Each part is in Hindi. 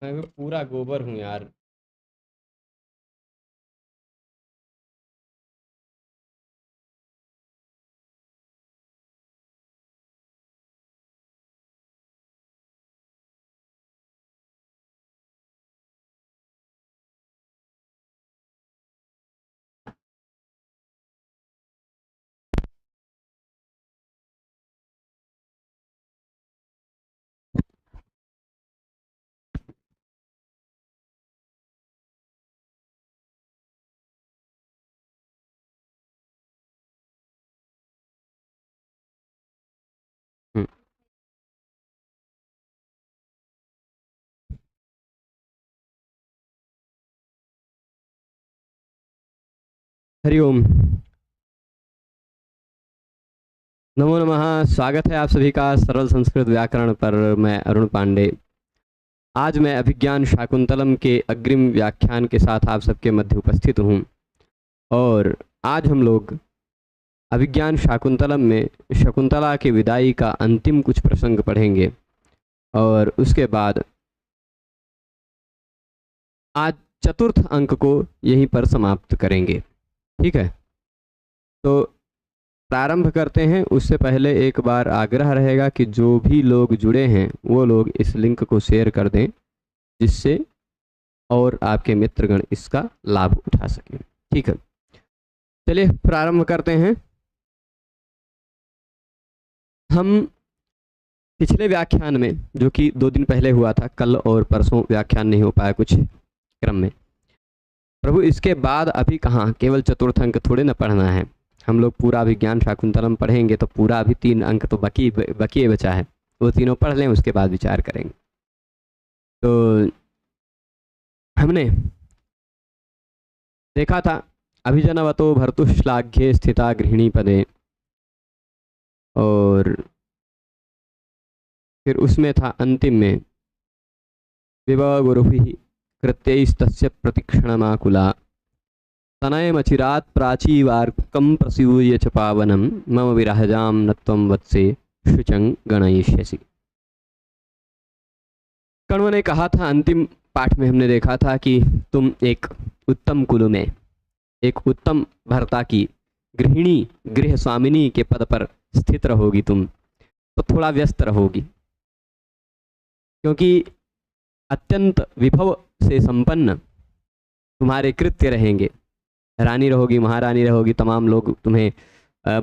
मैं भी पूरा गोबर हूँ यार। हम्म। हरिओम। नमो नमः। स्वागत है आप सभी का सरल संस्कृत व्याकरण पर। मैं अरुण पांडे। आज मैं अभिज्ञान शाकुंतलम के अग्रिम व्याख्यान के साथ आप सबके मध्य उपस्थित हूँ। और आज हम लोग अभिज्ञान शाकुंतलम में शकुंतला की विदाई का अंतिम कुछ प्रसंग पढ़ेंगे और उसके बाद आज चतुर्थ अंक को यहीं पर समाप्त करेंगे। ठीक है, तो प्रारंभ करते हैं। उससे पहले एक बार आग्रह रहेगा कि जो भी लोग जुड़े हैं वो लोग इस लिंक को शेयर कर दें, जिससे और आपके मित्रगण इसका लाभ उठा सकें। ठीक है, चलिए प्रारंभ करते हैं। हम पिछले व्याख्यान में, जो कि 2 दिन पहले हुआ था, कल और परसों व्याख्यान नहीं हो पाया कुछ क्रम में, प्रभु इसके बाद अभी कहाँ केवल चतुर्थ अंक थोड़े न पढ़ना है। हम लोग पूरा विज्ञान शाकुंतलम पढ़ेंगे तो पूरा अभी 3 अंक तो बकी बचा है, वो तीनों पढ़ लें, उसके बाद विचार करेंगे। तो हमने देखा था अभिजनवतो भर्तुश्लाघ्ये स्थिता गृहिणी पदे, और फिर उसमें था अंतिम में विभव गुरुभिः कृत्यैस्तस्य प्रतीक्षणमाकुला तनयमचिरात् प्राचीवार्कं प्रसूय च पावनं मम विरहजां न त्वं वत्से शुचं गणयिष्यसि। कण्व ने कहा था, अंतिम पाठ में हमने देखा था कि तुम एक उत्तम कुल में, एक उत्तम भर्ता की गृहिणी, गृह स्वामिनी के पद पर स्थित रहोगी। तुम तो थोड़ा व्यस्त रहोगी, क्योंकि अत्यंत विभव से संपन्न तुम्हारे कृत्य रहेंगे। रानी रहोगी, महारानी रहोगी, तमाम लोग तुम्हें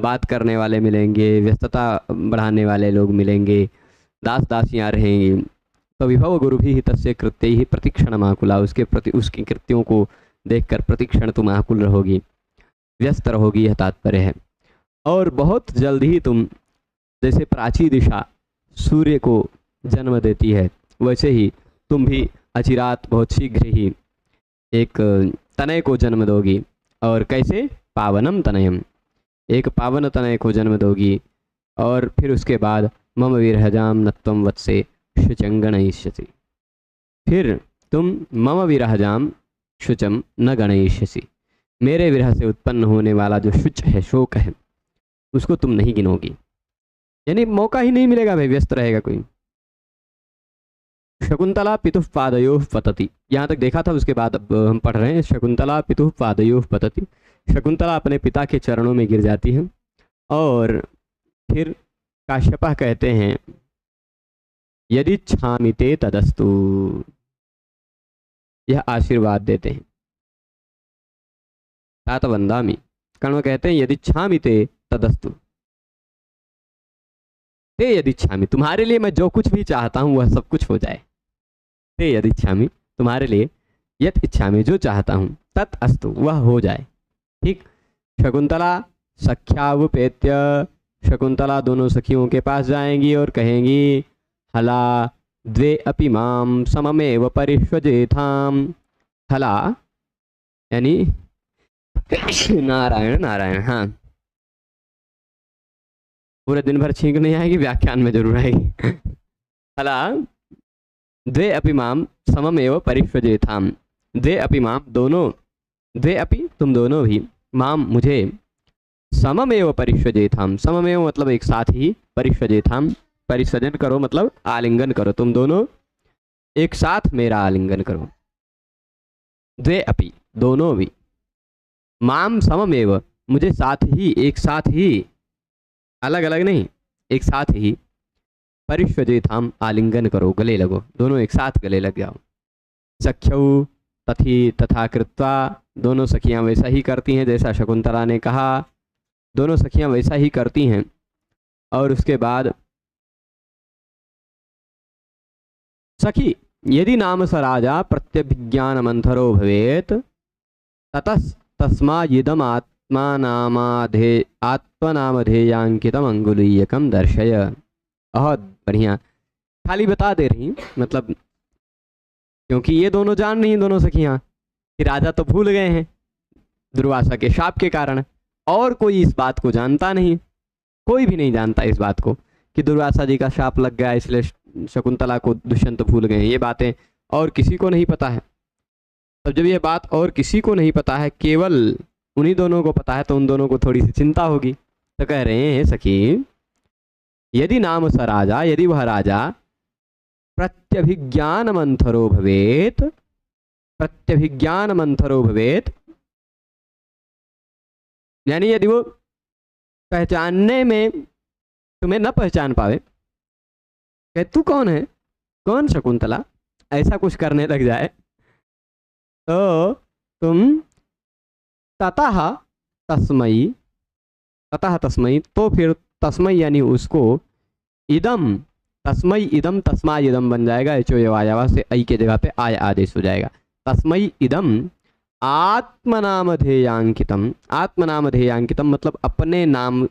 बात करने वाले मिलेंगे, व्यस्तता बढ़ाने वाले लोग मिलेंगे, दास दासियाँ रहेंगी। तो विभव गुरु भी तस्य कृत्य ही प्रतिक्षण आकुला, उसके प्रति उसकी कृत्यों को देखकर प्रतिक्षण तुम आकुल रहोगी, व्यस्त रहोगी, यह तात्पर्य है। और बहुत जल्द ही तुम, जैसे प्राची दिशा सूर्य को जन्म देती है, वैसे ही तुम भी अचिरात, बहुत शीघ्र ही एक तनय को जन्म दोगी। और कैसे? पावनम तनयम, एक पावन तनय को जन्म दोगी। और फिर उसके बाद मम विरहजाम नत्वम वत्से शुचं गणयिष्यसि, फिर तुम मम विरहजाम शुचम न गणयिष्यसि, मेरे विरह से उत्पन्न होने वाला जो शुच है, शोक है, उसको तुम नहीं गिनोगी। यानी मौका ही नहीं मिलेगा भाई, व्यस्त रहेगा कोई। शकुंतला पितुः पादयोः पतति, यहाँ तक देखा था। उसके बाद अब हम पढ़ रहे हैं शकुंतला पितुः पादयोः पतति। शकुंतला अपने पिता के चरणों में गिर जाती है। और फिर काश्यपः कहते हैं यदि छामि ते तदस्तु, यह आशीर्वाद देते हैं। तात वंदामि, कण्व कहते हैं यदि छामि ते तदस्तु, ते यदि छामि, तुम्हारे लिए मैं जो कुछ भी चाहता हूँ वह सब कुछ हो जाए। ते यदि इच्छामि, तुम्हारे लिए, यत इच्छामि, जो चाहता हूँ, तत् अस्तु, वह हो जाए। ठीक। शकुंतला सख्यावुपेत्य, शकुंतला दोनों सखियों के पास जाएंगी और कहेंगी हला द्वे अपि माम सममेव परिष्वजेथाम। हला यानी नारायण नारायण। हाँ, पूरे दिन भर छींक नहीं आएगी, व्याख्यान में जरूर आएगी। हला द्वे अपि माम सममेव परिष्वजेथाम, द्वे अपि माम, दोनों, द्वे अपि तुम दोनों भी, माम मुझे, सममेव परिष्वजेथाम, सममेव मतलब एक साथ ही, परिष्वजेथाम परिस्वजन करो मतलब आलिंगन करो, तुम दोनों एक साथ मेरा आलिंगन करो। द्वे अपि, दोनों भी। माम सममेव, मुझे साथ ही, एक साथ ही, अलग अलग नहीं, एक साथ ही। परिष्वजेथाम, आलिंगन करो, गले लगो, दोनों एक साथ गले लग जाओ। सख्यौ तथी तथा कृत्वा, दोनों सखियां वैसा ही करती हैं जैसा शकुंतला ने कहा। दोनों सखियां वैसा ही करती हैं। और उसके बाद सखी यदि नाम स राजा प्रत्यभिज्ञान मंथरो भवेत ततस् तस्मायिदम आत्मनामधेयांकितम अंगुलीयकम दर्शय। बहुत बढ़िया, खाली बता दे रही, मतलब क्योंकि ये दोनों जान रही, दोनों सखियां, कि राजा तो भूल गए हैं दुर्वासा के शाप के कारण, और कोई इस बात को जानता नहीं, कोई भी नहीं जानता इस बात को कि दुर्वासा जी का शाप लग गया इसलिए शकुंतला को दुष्यंत भूल गए। ये बातें और किसी को नहीं पता है। तब जब ये बात और किसी को नहीं पता है, केवल उन्हीं दोनों को पता है, तो उन दोनों को थोड़ी सी चिंता होगी। तो कह रहे हैं सखी यदि नाम स राजा, यदि वह राजा प्रत्यभिज्ञान मंथरो भवेत, प्रत्यभिज्ञान मंथरो भवेत, यानी यदि वो पहचानने में तुम्हें न पहचान पावे, कहे तू कौन है, कौन शकुंतला, ऐसा कुछ करने लग जाए, तो तुम ततः तस्मयी, ततः तस्मयी, तो फिर तस्मयी यानी उसको, इदम, तस्मयी इदम, तस्मा इदम बन जाएगा, एचो यवायावा से आई के जगह पे आय आदेश हो जाएगा। तस्मयी इदम आत्मनामधेयांकितम, आत्मनामधेयांकितम मतलब अपने नाम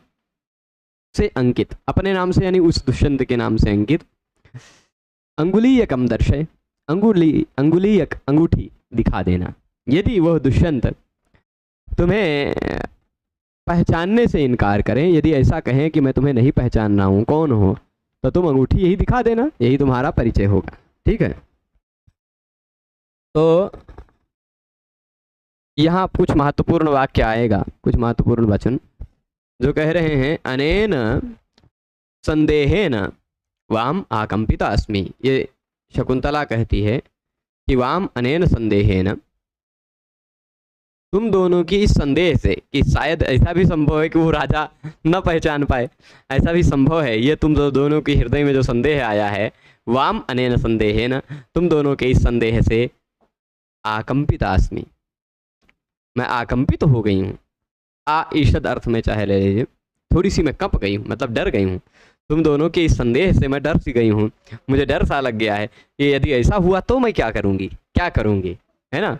से अंकित, अपने नाम से यानी उस दुष्यंत के नाम से अंकित। अंगुलीयकम दर्शय, अंगुलीयक अंगूठी दिखा देना। यदि वह दुष्यंत तुम्हें पहचानने से इनकार करें, यदि ऐसा कहें कि मैं तुम्हें नहीं पहचान रहा हूँ, कौन हो, तो तुम अंगूठी यही दिखा देना, यही तुम्हारा परिचय होगा। ठीक है। तो यहाँ कुछ महत्वपूर्ण वाक्य आएगा, कुछ महत्वपूर्ण वचन जो कह रहे हैं, अनेन संदेहेन वाम आकंपिता अस्मि। ये शकुंतला कहती है कि वाम अनेन संदेहेन, तुम दोनों की इस संदेह से, कि शायद ऐसा भी संभव है कि वो राजा न पहचान पाए, ऐसा भी संभव है, ये तुम दोनों के हृदय में जो संदेह आया है, वाम अनेन संदेहेन, तुम दोनों के इस संदेह से आकंपिता अस्मि, मैं आकंपित हो गई हूँ। आ ईषद अर्थ में चाहे ले लीजिए, थोड़ी सी मैं कंप गई हूँ, मतलब डर गई हूँ। तुम दोनों के इस संदेह से मैं डर सी गई हूँ, मुझे डर सा लग गया है कि यदि ऐसा हुआ तो मैं क्या करूँगी, क्या करूँगी, है ना।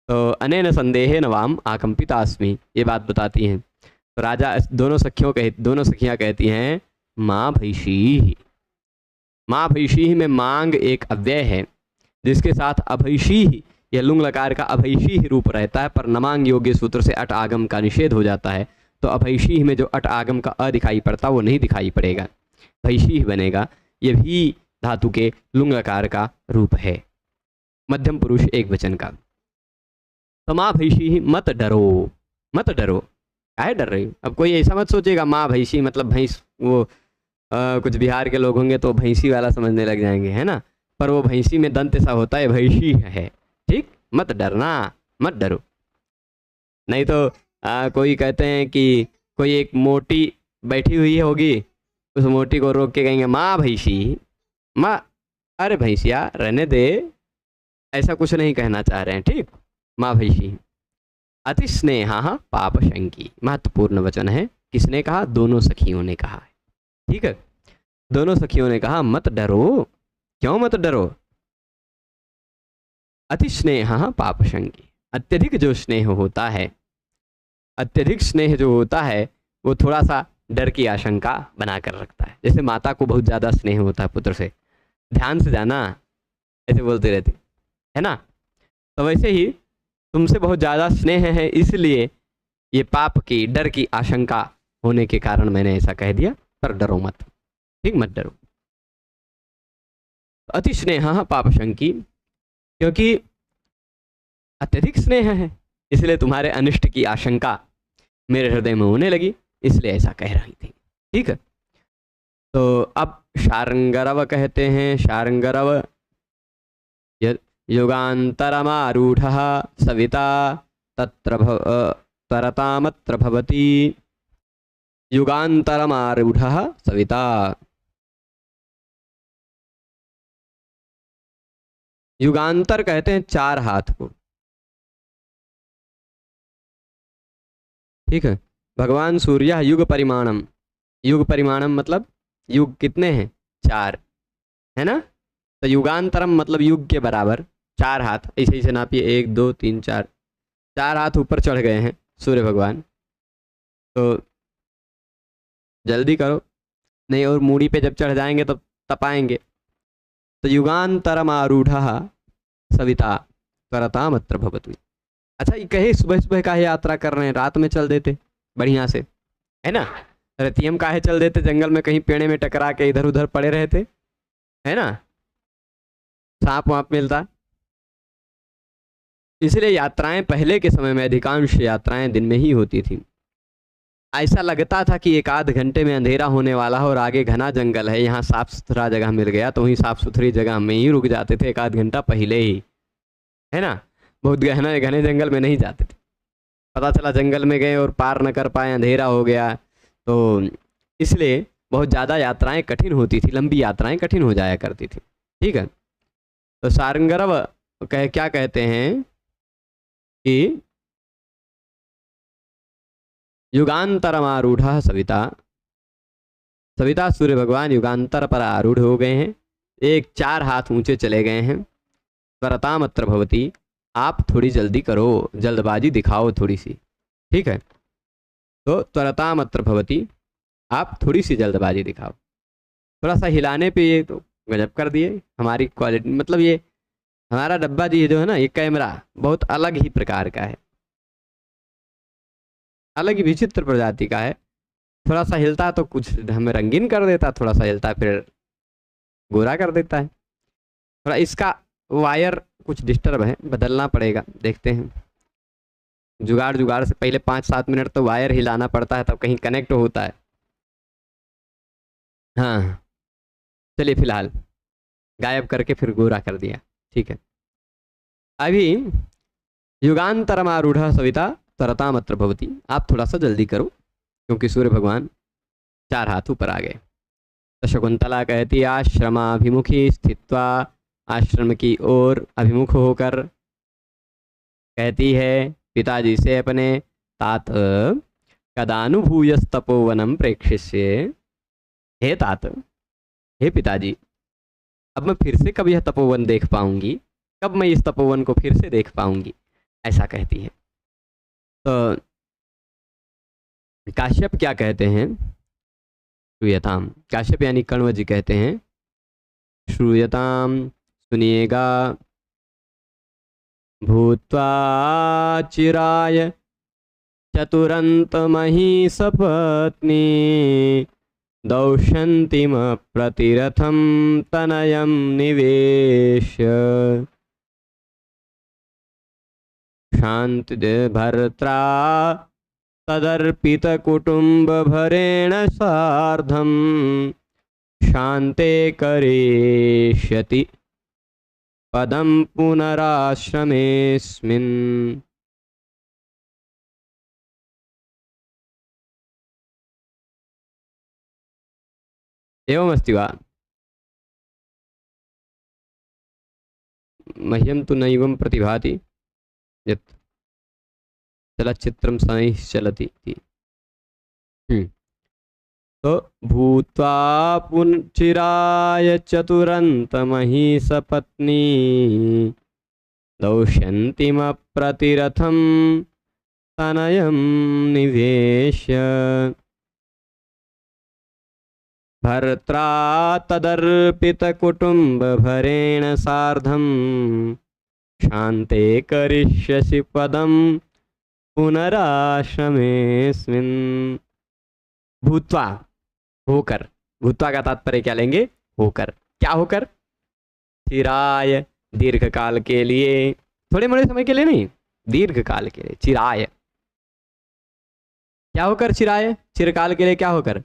तो अनेन संदेहेन वाम आकंपिता अस्मि, ये बात बताती हैं। तो राजा, दोनों सखियाँ कहती हैं माँ भैषी। माँ भैषी में मांग एक अव्यय है, जिसके साथ अभैषी, यह लुंग लकार का अभैषी ही रूप रहता है, पर नमांग योग्य सूत्र से अट आगम का निषेध हो जाता है। तो अभैषी में जो अट आगम का अ दिखाई पड़ता वो नहीं दिखाई पड़ेगा, भैषी ही बनेगा। ये भी धातु के लुंग लकार का रूप है, मध्यम पुरुष एक वचन का। तो माँ भैषी ही, मत डरो, मत डरो, काहे डर रही हो। अब कोई ऐसा मत सोचेगा माँ भैषी मतलब भैंस, वो कुछ बिहार के लोग होंगे तो भैंसी वाला समझने लग जाएंगे, है ना, पर वो भैंसी में दंत ऐसा होता है, भैषी है। ठीक, मत डरना, मत डरो। नहीं तो कोई कहते हैं कि कोई एक मोटी बैठी हुई होगी, उस मोटी को रोक के कहेंगे माँ भैंसी, माँ, अरे भैंसिया रहने दे, ऐसा कुछ नहीं कहना चाह रहे हैं। ठीक, माँ भैंसी। अति स्नेहा पाप शंकी, महत्वपूर्ण वचन है। किसने कहा, दोनों सखियों ने कहा है। ठीक है, दोनों सखियों ने कहा मत डरो। क्यों मत डरो, अति स्नेह पाप शंकी, अत्यधिक जो स्नेह होता है, अत्यधिक स्नेह जो होता है वो थोड़ा सा डर की आशंका बनाकर रखता है। जैसे माता को बहुत ज़्यादा स्नेह होता है पुत्र से, ध्यान से जाना, ऐसे बोलते रहते, है ना। तो वैसे ही तुमसे बहुत ज़्यादा स्नेह है, इसलिए ये पाप की, डर की आशंका होने के कारण मैंने ऐसा कह दिया, पर डरो मत। ठीक, मत डरो। अति स्नेह पाप शंकी, क्योंकि अत्यधिक स्नेह है, इसलिए तुम्हारे अनिष्ट की आशंका मेरे हृदय में होने लगी, इसलिए ऐसा कह रही थी। ठीक है, तो अब शार्ंगरव कहते हैं, शार्ंगरव युगान्तरमारूढः सविता तत्र तरतामत्र भवति। युगान्तरमारूढः सविता। युगांतर कहते हैं 4 हाथ को, ठीक है। भगवान सूर्य युग परिमाणम, युग परिमाणम मतलब युग कितने हैं? 4, है ना। तो युगांतरम मतलब युग के बराबर 4 हाथ, ऐसे ऐसे नापिए 1 2 3 4, 4 हाथ ऊपर चढ़ गए हैं सूर्य भगवान। तो जल्दी करो, नहीं और मूड़ी पे जब चढ़ जाएंगे तब तपाएंगे। तो युगांतरम आरूढ़ सविता त्वरतामत्र भवतु। अच्छा ये कहे सुबह सुबह काहे यात्रा कर रहे हैं, रात में चल देते बढ़िया से, है ना। रतियम काहे चल देते, जंगल में कहीं पेड़े में टकरा के इधर उधर पड़े रहते, है ना, सांप वाप मिलता। इसलिए यात्राएं पहले के समय में अधिकांश यात्राएं दिन में ही होती थी। ऐसा लगता था कि 1 आध घंटे में अंधेरा होने वाला है और आगे घना जंगल है, यहाँ साफ सुथरा जगह मिल गया तो वहीं साफ सुथरी जगह में ही रुक जाते थे 1 आध घंटा पहले ही, है ना। बहुत गहना घने जंगल में नहीं जाते थे। पता चला जंगल में गए और पार न कर पाए, अंधेरा हो गया, तो इसलिए बहुत ज़्यादा यात्राएं कठिन होती थी, लंबी यात्राएं कठिन हो जाया करती थी, ठीक है। तो सारंगरव क्या कहते हैं कि युगांतरमारूढ़ सविता, सविता सूर्य भगवान युगांतर पर आरूढ़ हो गए हैं, 4 हाथ ऊंचे चले गए हैं। त्वरतामत्र भवति, आप थोड़ी जल्दी करो, जल्दबाजी दिखाओ थोड़ी सी, ठीक है। तो त्वरतामत्र भवति, आप थोड़ी सी जल्दबाजी दिखाओ। थोड़ा सा हिलाने पे ये तो गजब कर दिए हमारी क्वालिटी, मतलब ये हमारा डब्बा जी जो है ना, ये कैमरा बहुत अलग ही प्रकार का है, अलग ही विचित्र प्रजाति का है। थोड़ा सा हिलता तो कुछ हमें रंगीन कर देता, थोड़ा सा हिलता फिर गोरा कर देता है। थोड़ा इसका वायर कुछ डिस्टर्ब है, बदलना पड़ेगा, देखते हैं। जुगाड़ जुगाड़ से पहले 5-7 मिनट तो वायर हिलाना पड़ता है, तब कहीं कनेक्ट होता है। हाँ चलिए, फिलहाल गायब करके फिर गोरा कर दिया, ठीक है। अभी युगांतरमारूढ़ सविता तरतामत्र भवति, आप थोड़ा सा जल्दी करो क्योंकि सूर्य भगवान 4 हाथ ऊपर आ गए। तो शकुंतला कहती आश्रमाभिमुखी स्थित्वा, आश्रम की ओर अभिमुख होकर कहती है पिताजी से अपने, तात कदानुभूयस्तपोवनम प्रेक्षिष्ये। हे तात, हे पिताजी, अब मैं फिर से कब यह तपोवन देख पाऊंगी, कब मैं इस तपोवन को फिर से देख पाऊंगी, ऐसा कहती है। तो काश्यप क्या कहते हैं, श्रूयताम, काश्यप यानी कण्व जी कहते हैं श्रूयताम, सुनिएगा, भूत्वा चिराय चतुरंत मही सपत्नी, दौशन्तीम प्रतिरथम तनयम निवेश्य, शांति भर्त्रा तदर्पित कुटुंब भरेण सार्धम, शांते करिष्यति पदम पुनराश्रमेस्मिन्। एवमस्ति वा? मह्यं तु नैवं प्रतिभाति यत् चलच्चित्रं शनैः चलति इति। तो भूत्वा पुंचिराय चतुरन्तमही सपत्नी, दौशन्तीम प्रतिरथं तनयं निवेश्य, भर्त्रा तदर्पित कुटुंब भरेण सार्धं, शान्ते करिष्यसि पदं पुनराश्रमेस्मिन्। भूत्वा, होकर, भूत्वा का तात्पर्य क्या लेंगे, होकर, क्या होकर, चिराय, दीर्घ काल के लिए, थोड़े मोड़े समय के लिए नहीं, दीर्घ काल के लिए, चिराय, क्या होकर चिराय, चिरकाल के लिए क्या होकर,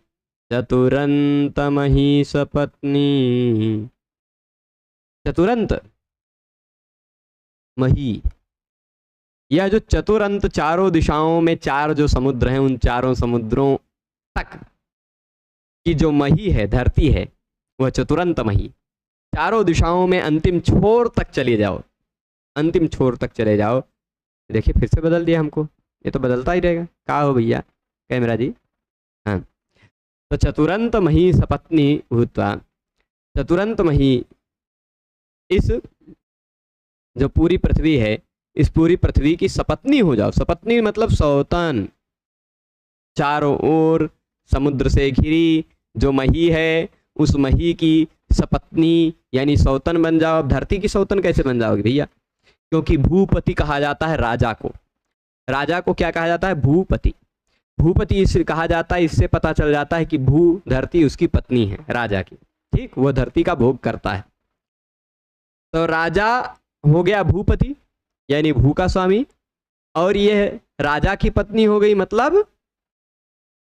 चतुरंतमही सपत्नी, चतुरंत मही, यह जो चतुरंत चारों दिशाओं में चार जो समुद्र हैं, उन चारों समुद्रों तक की जो मही है, धरती है, वह चतुरंत मही। चारों दिशाओं में अंतिम छोर तक चले जाओ, अंतिम छोर तक चले जाओ। देखिए फिर से बदल दिया हमको, ये तो बदलता ही रहेगा। कहा हो भैया कैमरा जी? हाँ, तो चतुरंत मही सपत्नी भूत्वा, चतुरंत मही, इस जो पूरी पृथ्वी है, इस पूरी पृथ्वी की सपत्नी हो जाओ। सपत्नी मतलब सौतन, चारों ओर समुद्र से घिरी जो मही है, उस मही की सपत्नी यानी सौतन बन जाओ। अब धरती की सौतन कैसे बन जाओगे भैया? क्योंकि भूपति कहा जाता है राजा को। राजा को क्या कहा जाता है? भूपति। भूपति इसे कहा जाता है, इससे पता चल जाता है कि भू, धरती उसकी पत्नी है राजा की। ठीक, वो धरती का भोग करता है। तो राजा हो गया भूपति यानी भू का स्वामी, और यह राजा की पत्नी हो गई। मतलब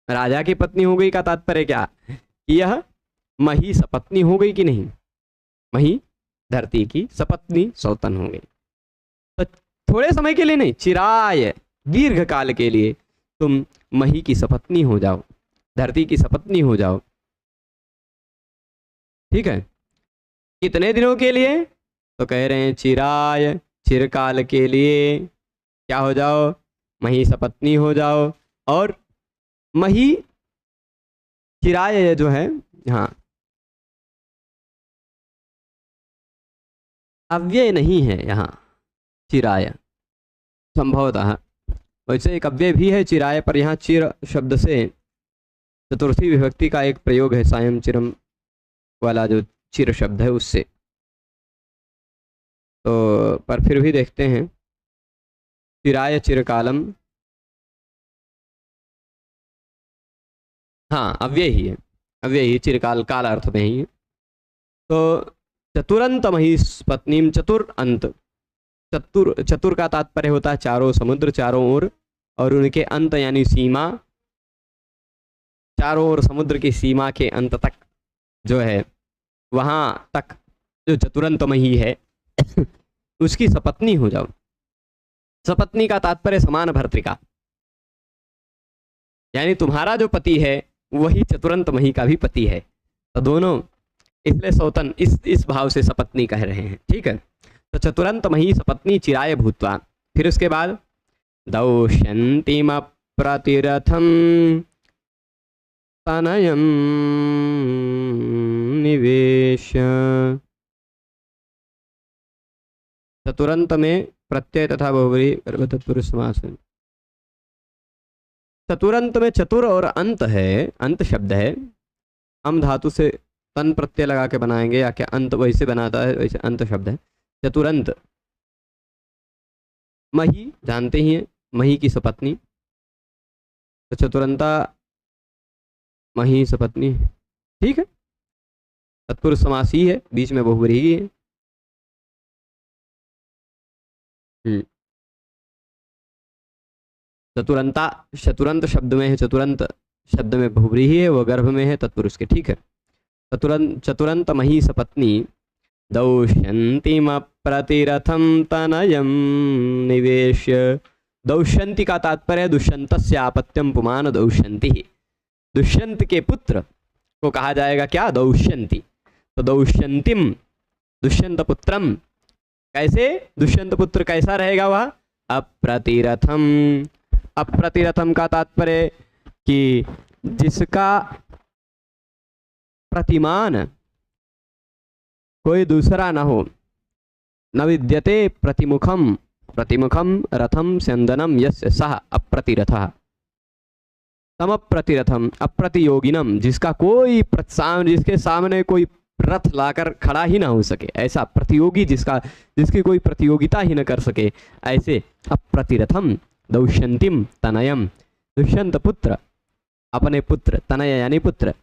राजा की पत्नी हो गई का तात्पर्य क्या? यह मही सपत्नी हो गई कि नहीं? मही धरती की सपत्नी सौतन हो गई। तो थोड़े समय के लिए नहीं, चिराय, दीर्घ काल के लिए तुम मही की सपत्नी हो जाओ, धरती की सपत्नी हो जाओ। ठीक है, कितने दिनों के लिए? तो कह रहे हैं चिराय, चिरकाल के लिए क्या हो जाओ? मही सपत्नी हो जाओ। और मही, चिराय जो है, हाँ, अव्यय नहीं है यहाँ चिराय, संभवतः। वैसे एक अव्यय भी है चिराय, पर यहाँ चिर शब्द से चतुर्थी विभक्ति का एक प्रयोग है, सायं चिरम वाला जो चिर शब्द है उससे। तो पर फिर भी देखते हैं, चिराय चिरकालम, हाँ अव्यय ही है, अव्यय ही, चिरकाल काल अर्थ में ही है। तो चतुरंत मही पत्नीम, चतुर अंत, चतुर, चतुर का तात्पर्य होता है चारों समुद्र, चारों ओर, और उनके अंत यानी सीमा, चारों ओर समुद्र की सीमा के अंत तक जो है, वहां तक जो चतुरंत मही है उसकी सपत्नी हो जाओ। सपत्नी का तात्पर्य समान भर्तृका, यानी तुम्हारा जो पति है वही चतुरंत मही का भी पति है। तो दोनों, इसलिए सौतन इस भाव से सपत्नी कह रहे हैं। ठीक है, तो चतुरंत मही सपत्नी चिराय भूत्वा। फिर उसके बाद दौष्यन्तीम प्रतिरथम तनयम निवेश। चतुरंत में प्रत्यय तथा बहुव्रीहि तत्पुरुष समास है। चतुरंत में चतुर और अंत है, अंत शब्द है, अम धातु से तन प्रत्यय लगा के बनाएंगे, या क्या अंत वैसे बनाता है, वैसे अंत शब्द है। चतुरंत, मही जानते ही हैं, मही की सपत्नी, तो चतुरंता मही सपत्नी। ठीक है, तत्पुरुष समास ही है, बीच में बहुव्रीहि है। चतुरंता, चतुरंत शब्द में है, चतुरंत शब्द में बहुव्रीहि है, वो गर्भ में है तत्पुरुष के। ठीक है, चतुरंत, चतुरंत मही सपत्नी दौष्यन्तीम प्रतिरथम तनयम निवेश्य। दौष्यंती का तात्पर्य दुष्यंतस्य आपत्यम पुमान दौष्यंती। दुष्यंत के पुत्र को कहा जाएगा क्या? दौष्यंती। तो दौष्यंतिम, दुष्यंत पुत्रम, कैसे? दुष्यंत पुत्र कैसा रहेगा वह? अप्रतिरथम। अप्रतिरथम का तात्पर्य कि जिसका प्रतिमान कोई दूसरा न हो। न विद्यते प्रतिमुखम, प्रतिमुखम रथम स्यंदनम यस्य सह अप्रतिरथः। तम अप्रतिरथम, अप्रतियोगिनम, जिसका कोई जिसके सामने कोई रथ लाकर खड़ा ही ना हो सके, ऐसा प्रतियोगी, जिसकी कोई प्रतियोगिता ही न कर सके, ऐसे अप्रतिरथम दौष्यंतिम तनयम। दुष्यंत पुत्र, अपने पुत्र, तनय यानी पुत्र,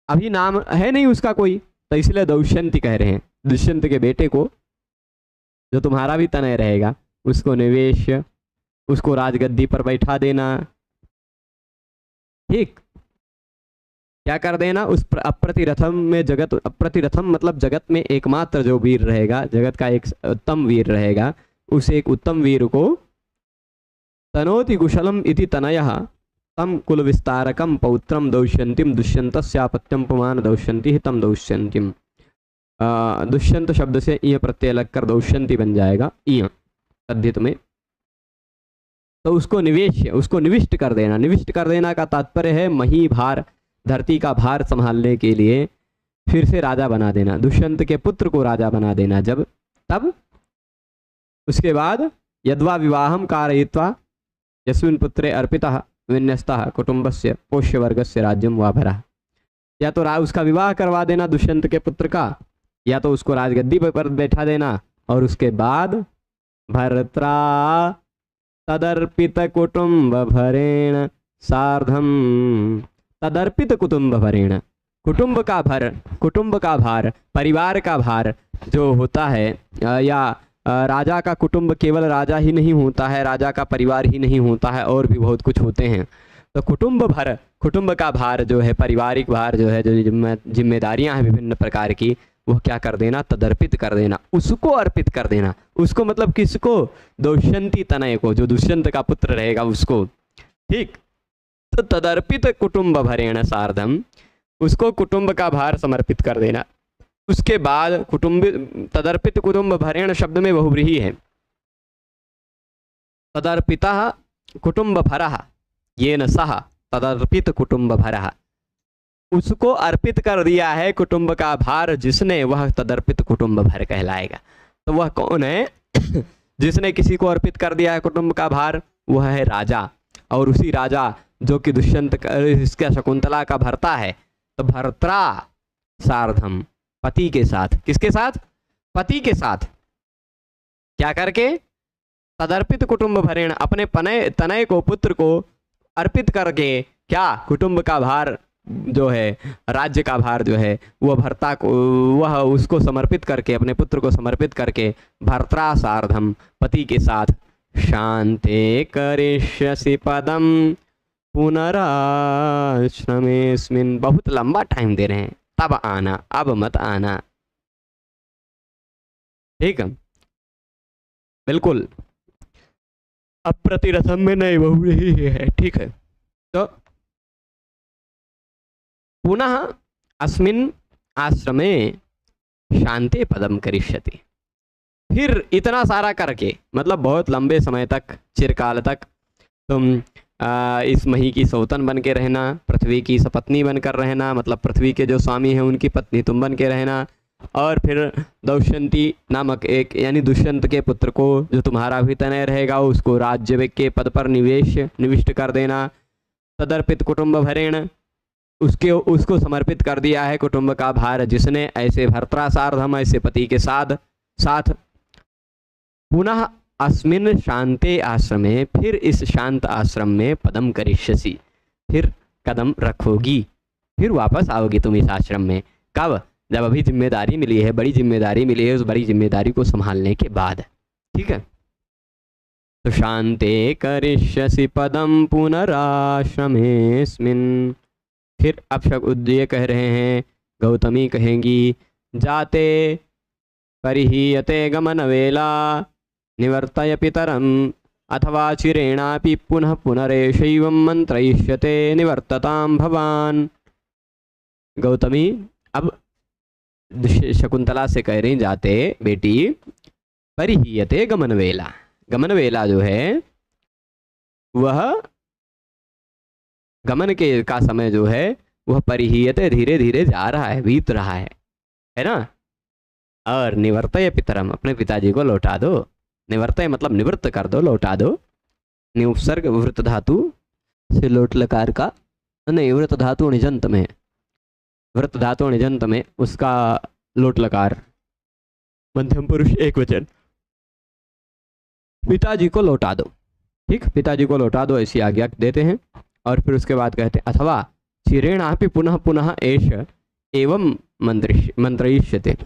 अभी नाम है नहीं उसका कोई, तो इसलिए दौष्यंती कह रहे हैं। दुष्यंत के बेटे को, जो तुम्हारा भी तनय रहेगा, उसको निवेश, उसको राजगद्दी पर बैठा देना। ठीक, क्या कर देना, उस अप्रतिरथम में, जगत अप्रतिरथम मतलब जगत में एकमात्र जो वीर रहेगा, जगत का एक उत्तम वीर रहेगा, उस एक उत्तम वीर को तनोति कुशलम इति तनयः तम कुल विस्तारकम पौत्रम दौष्यंतिम दुष्यंतस्यापत्यम पुमान दौष्यंति तम दौष्यंतिम। दुष्यंत शब्द से ईय प्रत्यय लगकर दौष्यंति बन जाएगा ईय तद्धित में। तो उसको निवेश, उसको निविष्ट कर देना। निविष्ट कर देना का तात्पर्य है मही भार, धरती का भार संभालने के लिए फिर से राजा बना देना, दुष्यंत के पुत्र को राजा बना देना जब तब। उसके बाद यद्वा विवाहम कारयित्वा यस्मिन् पुत्रे अर्पितः विन्यस्तः कुटुंबस्य पोष्यवर्गस्य राज्यम वा भरः। या तो उसका विवाह करवा देना दुष्यंत के पुत्र का, या तो उसको राजगद्दी पर बैठा देना, और उसके बाद भर्त्रा तदर्पित कुटुंब भरेण सार्धम। तदर्पित कुटुंब भरेण, कुटुंब का भार, परिवार का भार जो होता है, या राजा का कुटुंब केवल राजा ही नहीं होता है, राजा का परिवार ही नहीं होता है, और भी बहुत कुछ होते हैं। तो कुटुंब का भार जो है, पारिवारिक भार जो है, जो जिम्मेदारियां हैं विभिन्न प्रकार की, वो क्या कर देना, तदर्पित कर देना, उसको अर्पित कर देना। उसको मतलब किसको, दुष्यंती तनय को, जो दुष्यंत का पुत्र रहेगा उसको। ठीक, तो तदर्पित कुटुंब भरेण सार्धम, उसको कुटुंब का भार समर्पित कर देना। उसके बाद तदर्पित कुटुंब भरेण शब्द में बहुव्रीहि है। तदर्पितः कुटुंब भरः येन सह तदर्पित कुटुंब भरः, उसको अर्पित कर दिया है कुटुंब का भार जिसने, वह तदर्पित कुटुंब भर कहलाएगा। तो वह कौन है जिसने किसी को अर्पित कर दिया है कुटुंब का भार, वह है राजा। और उसी राजा जो कि दुष्यंत इसका शकुंतला का भर्ता है, तो भर्त्रा सार्धम, पति के साथ। किसके साथ, पति के साथ। क्या करके, तदर्पित कुटुंब भरेण, अपने तनय को, पुत्र को अर्पित करके, क्या, कुटुंब का भार जो है, राज्य का भार जो है, वह भर्ता को, वह उसको समर्पित करके, अपने पुत्र को समर्पित करके, भर्त्रा सार्धम, पति के साथ, शांते करिष्यसि पदम पुनराश्रमेस्मिन्। बहुत लंबा टाइम दे रहे हैं, तब आना, अब मत आना। ठीक है, बिल्कुल अप्रतिरथम में नहीं, बहुव्रीहि है। ठीक है, तो पुनः अस्मिन् आश्रमे शांति पदम करिष्यति। फिर इतना सारा करके, मतलब बहुत लंबे समय तक, चिरकाल तक तुम इस मही की सौतन बन के रहना, पृथ्वी की सपत्नी बनकर रहना, मतलब पृथ्वी के जो स्वामी हैं उनकी पत्नी तुम बन के रहना। और फिर दौष्यंती नामक एक, यानी दुष्यंत के पुत्र को, जो तुम्हारा भी तनय रहेगा, उसको राज्य के पद पर निविष्ट कर देना। तदर्पित कुटुंब भरेण, उसको समर्पित कर दिया है कुटुंब का भार जिसने, ऐसे भर्त्रा सार्धम, ऐसे पति के साथ। पुनः अस्मिन् शांते आश्रमे, फिर इस शांत आश्रम में पदम करिष्यसि, फिर कदम रखोगी, फिर वापस आओगी तुम इस आश्रम में। कब, जब अभी जिम्मेदारी मिली है, बड़ी जिम्मेदारी मिली है, उस बड़ी जिम्मेदारी को संभालने के बाद। ठीक है, तो शांते करिष्यसि पदम पुनराश्रमेस्मिन्। फिर अब ये कह रहे हैं, गौतमी कहेंगी, जाते परिहीयते गमन वेला निवर्तय पितरम अथवा चिरेणापि पुनः पुनरेषैवं मंत्रयिष्यते निवर्ततां भवान। गौतमी अब शकुंतला से कह रही, जाते बेटी परिहीयते गमन वेला। गमन वेला जो है, वह गमन का समय जो है, वह परिहीयते, धीरे धीरे जा रहा है, बीत रहा है ना। और निवर्तय पितरम, अपने पिताजी को लौटा दो। निवर्तय मतलब निवृत्त कर दो, लौटा दो। निउपसर्ग वृत्त धातु से लोट लकार का, नहीं, वृत्त धातु निजंत में, वृत्त धातु निजंत में उसका लोट लकार, मध्यम पुरुष एक वचन। पिताजी को लौटा दो। ठीक, पिताजी को लौटा दो, ऐसी आज्ञा देते हैं। और फिर उसके बाद कहते हैं, अथवा चिरेणापि पुनः पुनः एष एवं मंत्रयिष्यते।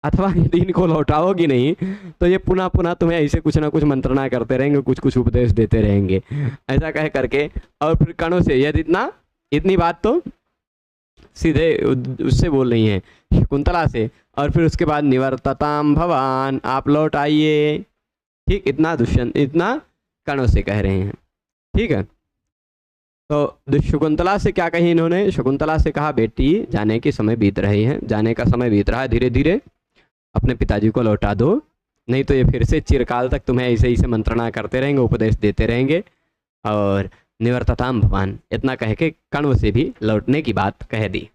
अथवा यदि इनको लौटाओगी नहीं तो ये पुनः पुनः तुम्हें ऐसे कुछ ना कुछ मंत्रणा करते रहेंगे, कुछ कुछ उपदेश देते रहेंगे, ऐसा कह करके। और फिर कणों से, यदि इतनी बात तो सीधे उससे बोल रही हैं, शकुंतला से। और फिर उसके बाद निवर्तताम भवान, आप लौट आइए। ठीक, इतना दुष्यंत, इतना कर्ण से कह रहे हैं। ठीक है, तो शकुंतला से क्या कही इन्होंने? शकुंतला से कहा, बेटी जाने के समय बीत रहे हैं, जाने का समय बीत रहा है, धीरे धीरे अपने पिताजी को लौटा दो, नहीं तो ये फिर से चिरकाल तक तुम्हें ऐसे ही से मंत्रणा करते रहेंगे, उपदेश देते रहेंगे। और निवर्तताम भवान, इतना कह के कण्व से भी लौटने की बात कह दी।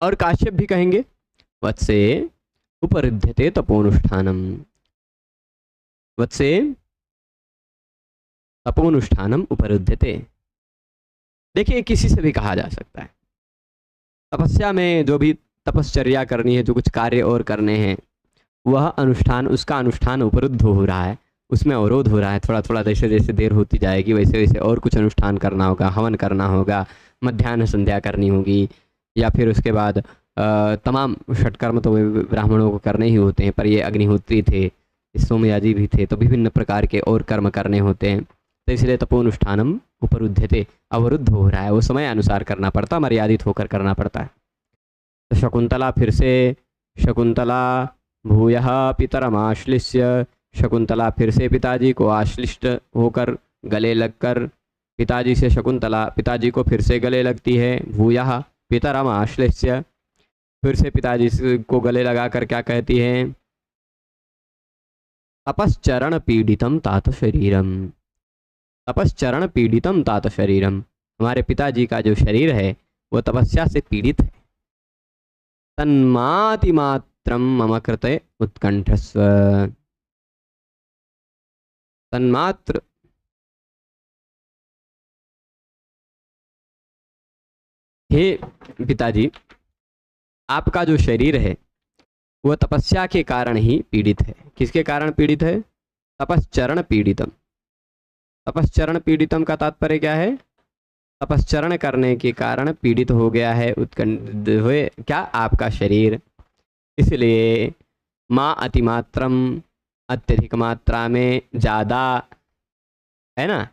और काश्यप भी कहेंगे, वत्से उपरुध्यते तपोनुष्ठानम, वत्से तपोनुष्ठानम उपरुध्यते। देखिए, किसी से भी कहा जा सकता है, तपस्या में जो भी तपश्चर्या करनी है, जो कुछ कार्य और करने हैं, वह अनुष्ठान, उसका अनुष्ठान उपरुद्ध हो रहा है, उसमें अवरोध हो रहा है। थोड़ा थोड़ा जैसे जैसे देर होती जाएगी वैसे वैसे और कुछ अनुष्ठान करना होगा, हवन करना होगा, मध्याह्न संध्या करनी होगी, या फिर उसके बाद तमाम षटकर्म तो ब्राह्मणों को करने ही होते हैं, पर ये अग्निहोत्री थे, सोमयाजी भी थे, तो विभिन्न प्रकार के और कर्म करने होते हैं। तो इसलिए तपोनुष्ठानम उपरुध्यते, अवरुद्ध हो रहा है, वो समय अनुसार करना पड़ता, मर्यादित होकर करना पड़ता है। तो शकुंतला फिर से, शकुंतला भूयः पितरमाश्लिष्य, शकुंतला फिर से पिताजी को आश्लिष्ट होकर गले लगकर, पिताजी से शकुंतला पिताजी को फिर से गले लगती है। भूयः पितरमाश्लिष्य, फिर से पिताजी को गले लगाकर क्या कहती है? तपश्चरण पीड़ितम तात शरीरम, तपश्चरण पीड़ितम तात शरीरम, हमारे पिताजी का जो शरीर है वो तपस्या से पीड़ित है। तन्माति मात्रम मम कृते उत्कंठस्व, तन्मात्र, हे पिताजी, आपका जो शरीर है वह तपस्या के कारण ही पीड़ित है। किसके कारण पीड़ित है? तपश्चरण पीड़ितम। तपश्चरण पीड़ितम का तात्पर्य क्या है? तपश्चरण करने के कारण पीड़ित हो गया है, उत्कंठ हुए क्या? आपका शरीर। इसलिए माँ अतिमात्रम, अत्यधिक मात्रा में, ज़्यादा, है ना,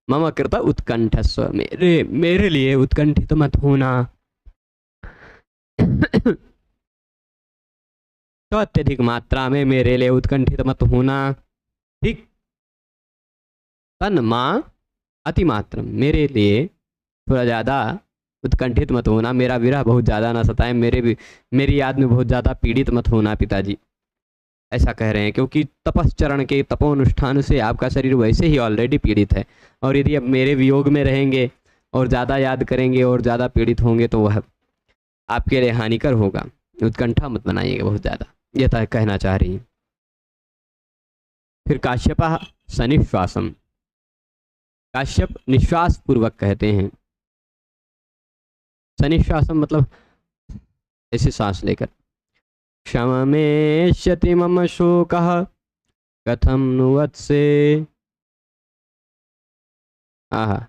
मम कृत उत्कंठस्व, मेरे लिए उत्कंठित मत होना। तो अत्यधिक मात्रा में मेरे लिए उत्कंठित मत होना। ठीक, तन माँ अतिमात्रम, मेरे लिए थोड़ा ज़्यादा उत्कंठित मत होना, मेरा विरह बहुत ज़्यादा ना सताए, मेरी याद में बहुत ज़्यादा पीड़ित मत होना पिताजी। ऐसा कह रहे हैं क्योंकि तपश्चरण के तपोनुष्ठान से आपका शरीर वैसे ही ऑलरेडी पीड़ित है, और यदि अब मेरे वियोग में रहेंगे और ज़्यादा याद करेंगे और ज़्यादा पीड़ित होंगे तो वह आपके लिए हानिकर होगा। उत्कंठा मत बनाइएगा बहुत ज़्यादा, यह तो कहना चाह रही है। फिर काश्यपः सनिश्वासम, काश्यप निश्वास पूर्वक कहते हैं। सनिश्वासम मतलब ऐसे सांस लेकर। क्षममेष्यति मम शोकः कथम नु वत्से, आहा,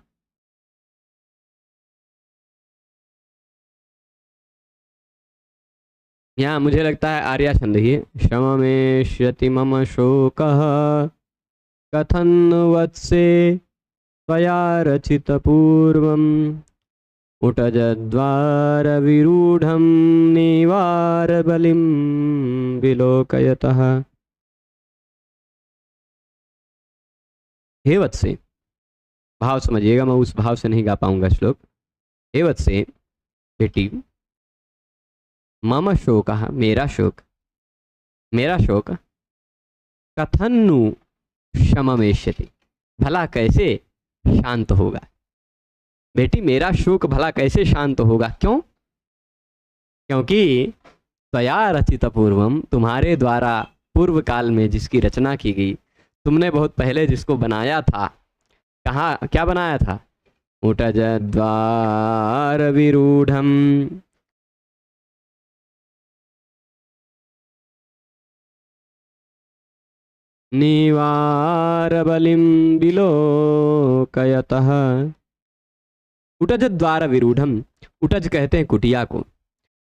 यहाँ मुझे लगता है आर्या छंद ही है। क्षममेष्यति मम शोकः कथं नु वत्से त्वया रचितपूर्वम् उटजद्वारविरूढं निवारबलिं विलोकयतः। हे वत्से, भाव समझिएगा, मैं उस भाव से नहीं गा पाऊंगा श्लोक। हे वत्से, बेटी, मम शोकः, मेरा शोक, मेरा शोक, कथन्नु शममेष्यति, भला कैसे शांत होगा। बेटी, मेरा शोक भला कैसे शांत होगा? क्यों? क्योंकि त्वया रचित पूर्वम, तुम्हारे द्वारा पूर्व काल में जिसकी रचना की गई, तुमने बहुत पहले जिसको बनाया था, कहाँ क्या बनाया था? उटजद्वार विरूढ़म, निवारबलिं विलोकयतः। उटज द्वार विरूढ़म, उटज कहते हैं कुटिया को।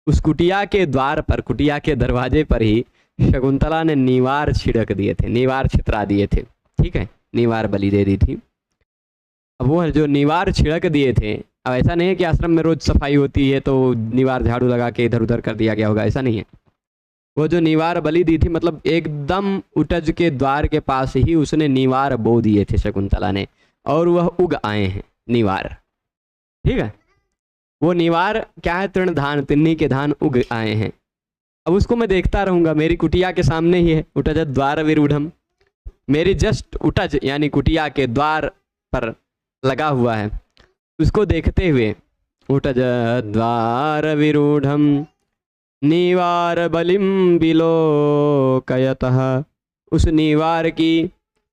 उस कुटिया के द्वार पर, कुटिया के दरवाजे पर ही शकुंतला ने निवार छिड़क दिए थे, निवार छितरा दिए थे। ठीक है, निवार बलि दे दी थी। अब वो जो निवार छिड़क दिए थे अब ऐसा नहीं है कि आश्रम में रोज सफाई होती है तो निवार झाड़ू लगा के इधर उधर कर दिया गया होगा, ऐसा नहीं है। वो जो निवार बलि दी थी, मतलब एकदम उटज के द्वार के पास ही उसने निवार बो दिए थे शकुंतला ने, और वह उग आए हैं निवार। ठीक है, वो निवार क्या है, तृण धान, तिन्नी के धान उग आए हैं। अब उसको मैं देखता रहूंगा, मेरी कुटिया के सामने ही है, उटज द्वार विरूढ़म, मेरी जस्ट उटज यानी कुटिया के द्वार पर लगा हुआ है। उसको देखते हुए उटज द्वार विरूढ़म निवार बलिम बिलोकयतः, उस निवार की,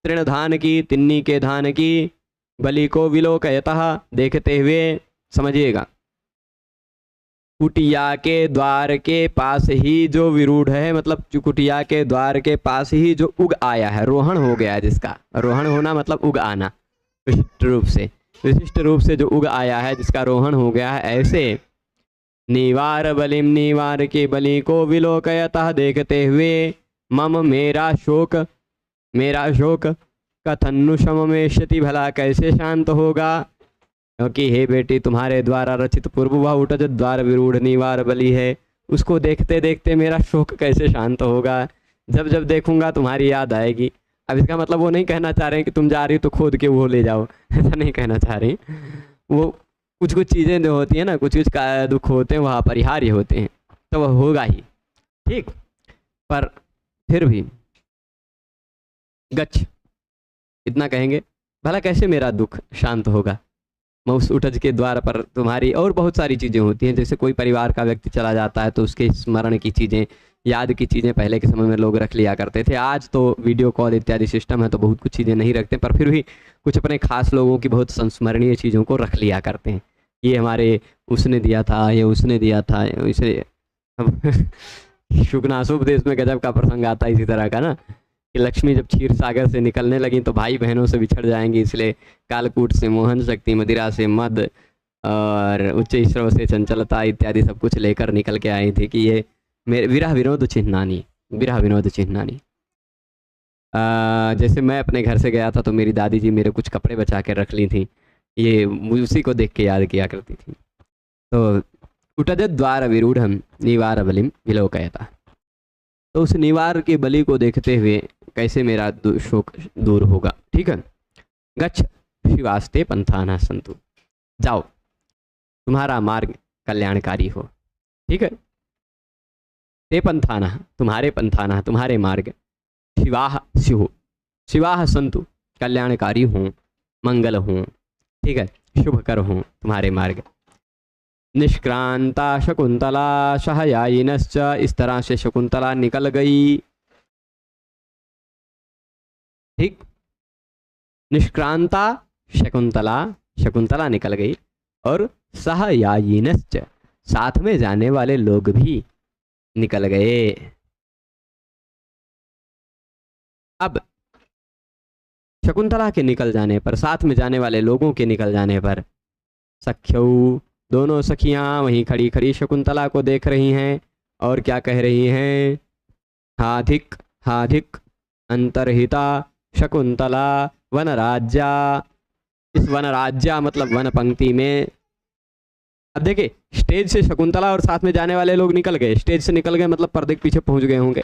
तृण धान की, तिन्नी के धान की बलि को विलोकयतः देखते हुए, समझिएगा, कुटिया के द्वार के पास ही जो विरूढ़ है, मतलब कुटिया के द्वार के पास ही जो उग आया है, रोहण हो गया है, जिसका रोहण होना मतलब उग आना, विशिष्ट रूप से जो उग आया है, जिसका रोहण हो गया है, ऐसे निवार बलिम, निवार के बलि को विलोकयतः देखते हुए, मम मेरा शोक, मेरा शोक कथन्नु शममेष्यति, भला कैसे शांत होगा, क्योंकि हे बेटी तुम्हारे द्वारा रचित पूर्व वह उटज द्वार विरूढ़ निवार बलि है, उसको देखते देखते मेरा शोक कैसे शांत होगा, जब जब देखूंगा तुम्हारी याद आएगी। अब इसका मतलब वो नहीं कहना चाह रहे हैं कि तुम जा रही हो तो खोद के वो ले जाओ, ऐसा नहीं कहना चाह रही। वो कुछ कुछ चीज़ें जो होती हैं ना, कुछ कुछ का दुख होते हैं, वह अपरिहार्य होते हैं, तो वह होगा ही, ठीक। पर फिर भी गच्छ, इतना कहेंगे, भला कैसे मेरा दुख शांत होगा, मैं उस उटज के द्वार पर तुम्हारी, और बहुत सारी चीज़ें होती हैं, जैसे कोई परिवार का व्यक्ति चला जाता है तो उसके स्मरण की चीज़ें, याद की चीज़ें पहले के समय में लोग रख लिया करते थे। आज तो वीडियो कॉल इत्यादि सिस्टम है तो बहुत कुछ चीज़ें नहीं रखते, पर फिर भी कुछ अपने खास लोगों की बहुत संस्मरणीय चीज़ों को रख लिया करते हैं। ये हमारे उसने दिया था, ये उसने दिया था, इसे शुकनासुपदेश में गजब का प्रसंग आता है इसी तरह का ना, कि लक्ष्मी जब क्षीर सागर से निकलने लगी तो भाई बहनों से बिछड़ जाएंगी, इसलिए कालकूट से मोहन शक्ति, मदिरा से मद और उच्च ईश्वर से चंचलता इत्यादि सब कुछ लेकर निकल के आई थी कि ये मेरे विरह विनोद चिन्हानी, विरह विनोद चिन्हानी। जैसे मैं अपने घर से गया था तो मेरी दादी जी मेरे कुछ कपड़े बचा के रख ली थी, ये उसी को देख के याद किया करती थी। तो उटज द्वार विरूढ़म निवार बलिम विलोकयतः, तो उस निवार के बलि को देखते हुए कैसे मेरा शोक दूर होगा। ठीक है, गच्छ शिवास्ते पंथाना संतु, जाओ तुम्हारा मार्ग कल्याणकारी हो। ठीक है, ते पंथाना, तुम्हारे पंथाना, तुम्हारे मार्ग, शिवाह स्युः, शिवाह संतु, कल्याणकारी हों, मंगल हों। ठीक है, शुभकर हों तुम्हारे मार्ग। निष्क्रांता शकुंतला सहयायिनश्च, इस तरह से शकुंतला निकल गई। ठीक, निष्क्रांता शकुंतला, शकुंतला निकल गई, और सहयायिनश्च, साथ में जाने वाले लोग भी निकल गए। अब शकुंतला के निकल जाने पर, साथ में जाने वाले लोगों के निकल जाने पर, सख्यौ, दोनों सखियां वहीं खड़ी खड़ी शकुंतला को देख रही हैं और क्या कह रही हैं, हाधिक हाधिक अंतर्हिता शकुंतला वनराज्या, इस वनराज्या मतलब वन पंक्ति में। अब देखिए, स्टेज से शकुंतला और साथ में जाने वाले लोग निकल गए, स्टेज से निकल गए मतलब पर्दे के पीछे पहुंच गए होंगे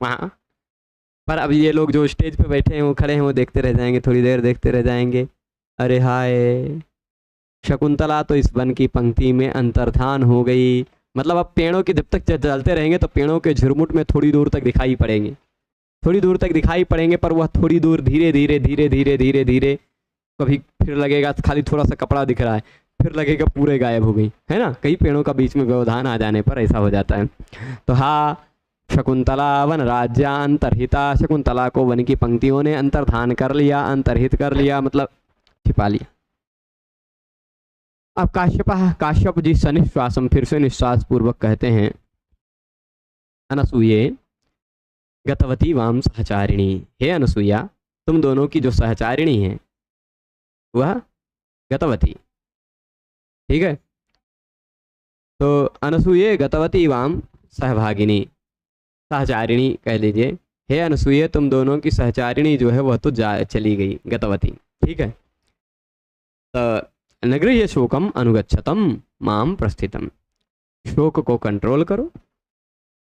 वहाँ पर। अब ये लोग जो स्टेज पे बैठे हैं, वो खड़े हैं, वो देखते रह जाएंगे, थोड़ी देर देखते रह जाएंगे। अरे हाय, शकुंतला तो इस वन की पंक्ति में अंतर्धान हो गई। मतलब अब पेड़ों के जब तक चलते रहेंगे तो पेड़ों के झुरमुट में थोड़ी दूर तक दिखाई पड़ेंगे, थोड़ी दूर तक दिखाई पड़ेंगे, पर वह थोड़ी दूर धीरे धीरे धीरे धीरे धीरे धीरे, कभी फिर लगेगा खाली थोड़ा सा कपड़ा दिख रहा है, फिर लगेगा पूरे गायब हो गई, है ना। कई पेड़ों का बीच में व्यवधान आ जाने पर ऐसा हो जाता है। तो हाँ, शकुंतला वन राज्या अंतर्हिता, शकुंतला को वन की पंक्तियों ने अंतर्धान कर लिया, अंतर्हित कर लिया मतलब छिपा लिया। अब काश्यप जी सनिश्वासम, फिर से निश्वास पूर्वक कहते हैं, अनसूये गतवती वाम सहचारिणी, हे अनसुईया, तुम दोनों की जो सहचारिणी है वह गतवती। ठीक है, तो अनसूये गतवती वाम सहभागिनी, सहचारिणी कह लीजिए। हे अनसूये, तुम दोनों की सहचारिणी जो है वह तो चली गई, गतवती। ठीक है, तो न गृह्य शोकम अनुगच्छतम माम प्रस्थितम। शोक को कंट्रोल करो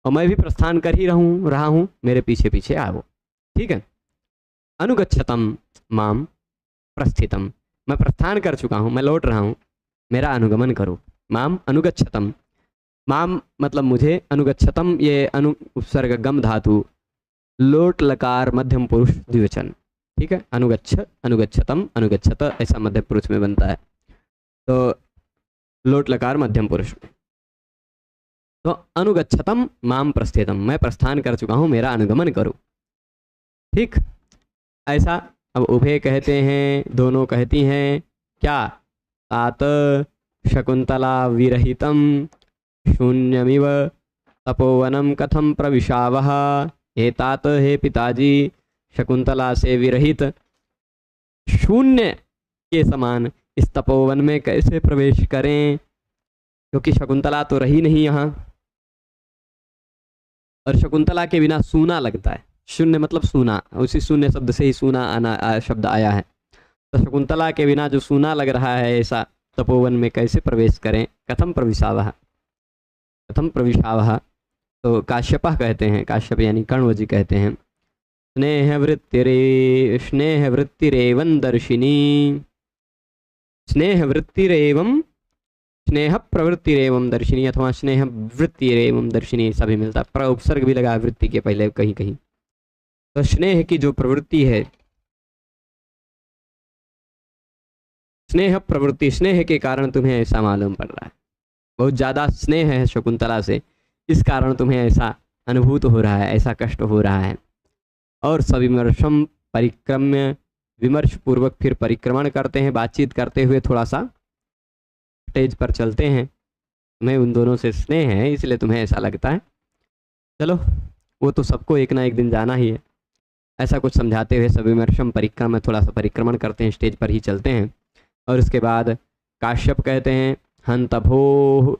और मैं भी प्रस्थान कर ही रहा हूँ, मेरे पीछे पीछे आओ। ठीक है। अनुगच्छतम माम प्रस्थितम, मैं प्रस्थान कर चुका हूँ, मैं लौट रहा हूँ, मेरा अनुगमन करो। माम अनुगच्छतम, माम मतलब मुझे, अनुगच्छतम ये उपसर्ग गम धातु, लोट लकार मध्यम पुरुष द्विवचन। ठीक है। अनुगच्छ, अनुगच्छतम, अनुगच्छत ऐसा मध्यम पुरुष में बनता है, तो लोट लकार मध्यम पुरुष में। तो अनुगच्छतम माम प्रस्थितम, मैं प्रस्थान कर चुका हूँ, मेरा अनुगमन करो। ठीक। ऐसा अब उभय कहते हैं, दोनों कहती हैं क्या? तात शकुंतला विरहितम शून्यमिव तपोवनम कथम प्रविशावः। हे तात, हे पिताजी, शकुंतला से विरहित शून्य के समान इस तपोवन में कैसे प्रवेश करें? क्योंकि शकुंतला तो रही नहीं यहाँ, और शकुंतला के बिना सूना लगता है। शून्य मतलब सूना, उसी शून्य शब्द से ही सूना शब्द आया है। तो शकुंतला के बिना जो सूना लग रहा है, ऐसा तपोवन में कैसे प्रवेश करें? कथम प्रविशावः, कथम प्रविशावः। तो काश्यपः कहते हैं, काश्यप यानी कण्व जी कहते हैं, स्नेह वृत्तिरेवं दर्शिनी, स्नेह वृत्तिरेवं, स्नेह प्रवृत्तिरेवं दर्शिनी, अथवा स्नेह वृत्तिरेवं दर्शिनी सभी मिलता है। उपसर्ग भी लगा वृत्ति के पहले कहीं कहीं। तो स्नेह की जो प्रवृत्ति है, स्नेह प्रवृत्ति, स्नेह के कारण तुम्हें ऐसा मालूम पड़ रहा है, बहुत ज़्यादा स्नेह है शकुंतला से, इस कारण तुम्हें ऐसा अनुभूत हो रहा है, ऐसा कष्ट हो रहा है। और सविमर्शम परिक्रम्य, विमर्श पूर्वक फिर परिक्रमण करते हैं, बातचीत करते हुए थोड़ा सा स्टेज पर चलते हैं। तुम्हें उन दोनों से स्नेह है इसलिए तुम्हें ऐसा लगता है। चलो, वो तो सबको एक ना एक दिन जाना ही है। ऐसा कुछ समझाते हुए सविमर्शम परिक्रम, थोड़ा सा परिक्रमण करते हैं, स्टेज पर ही चलते हैं। और उसके बाद काश्यप कहते हैं, हंत भोः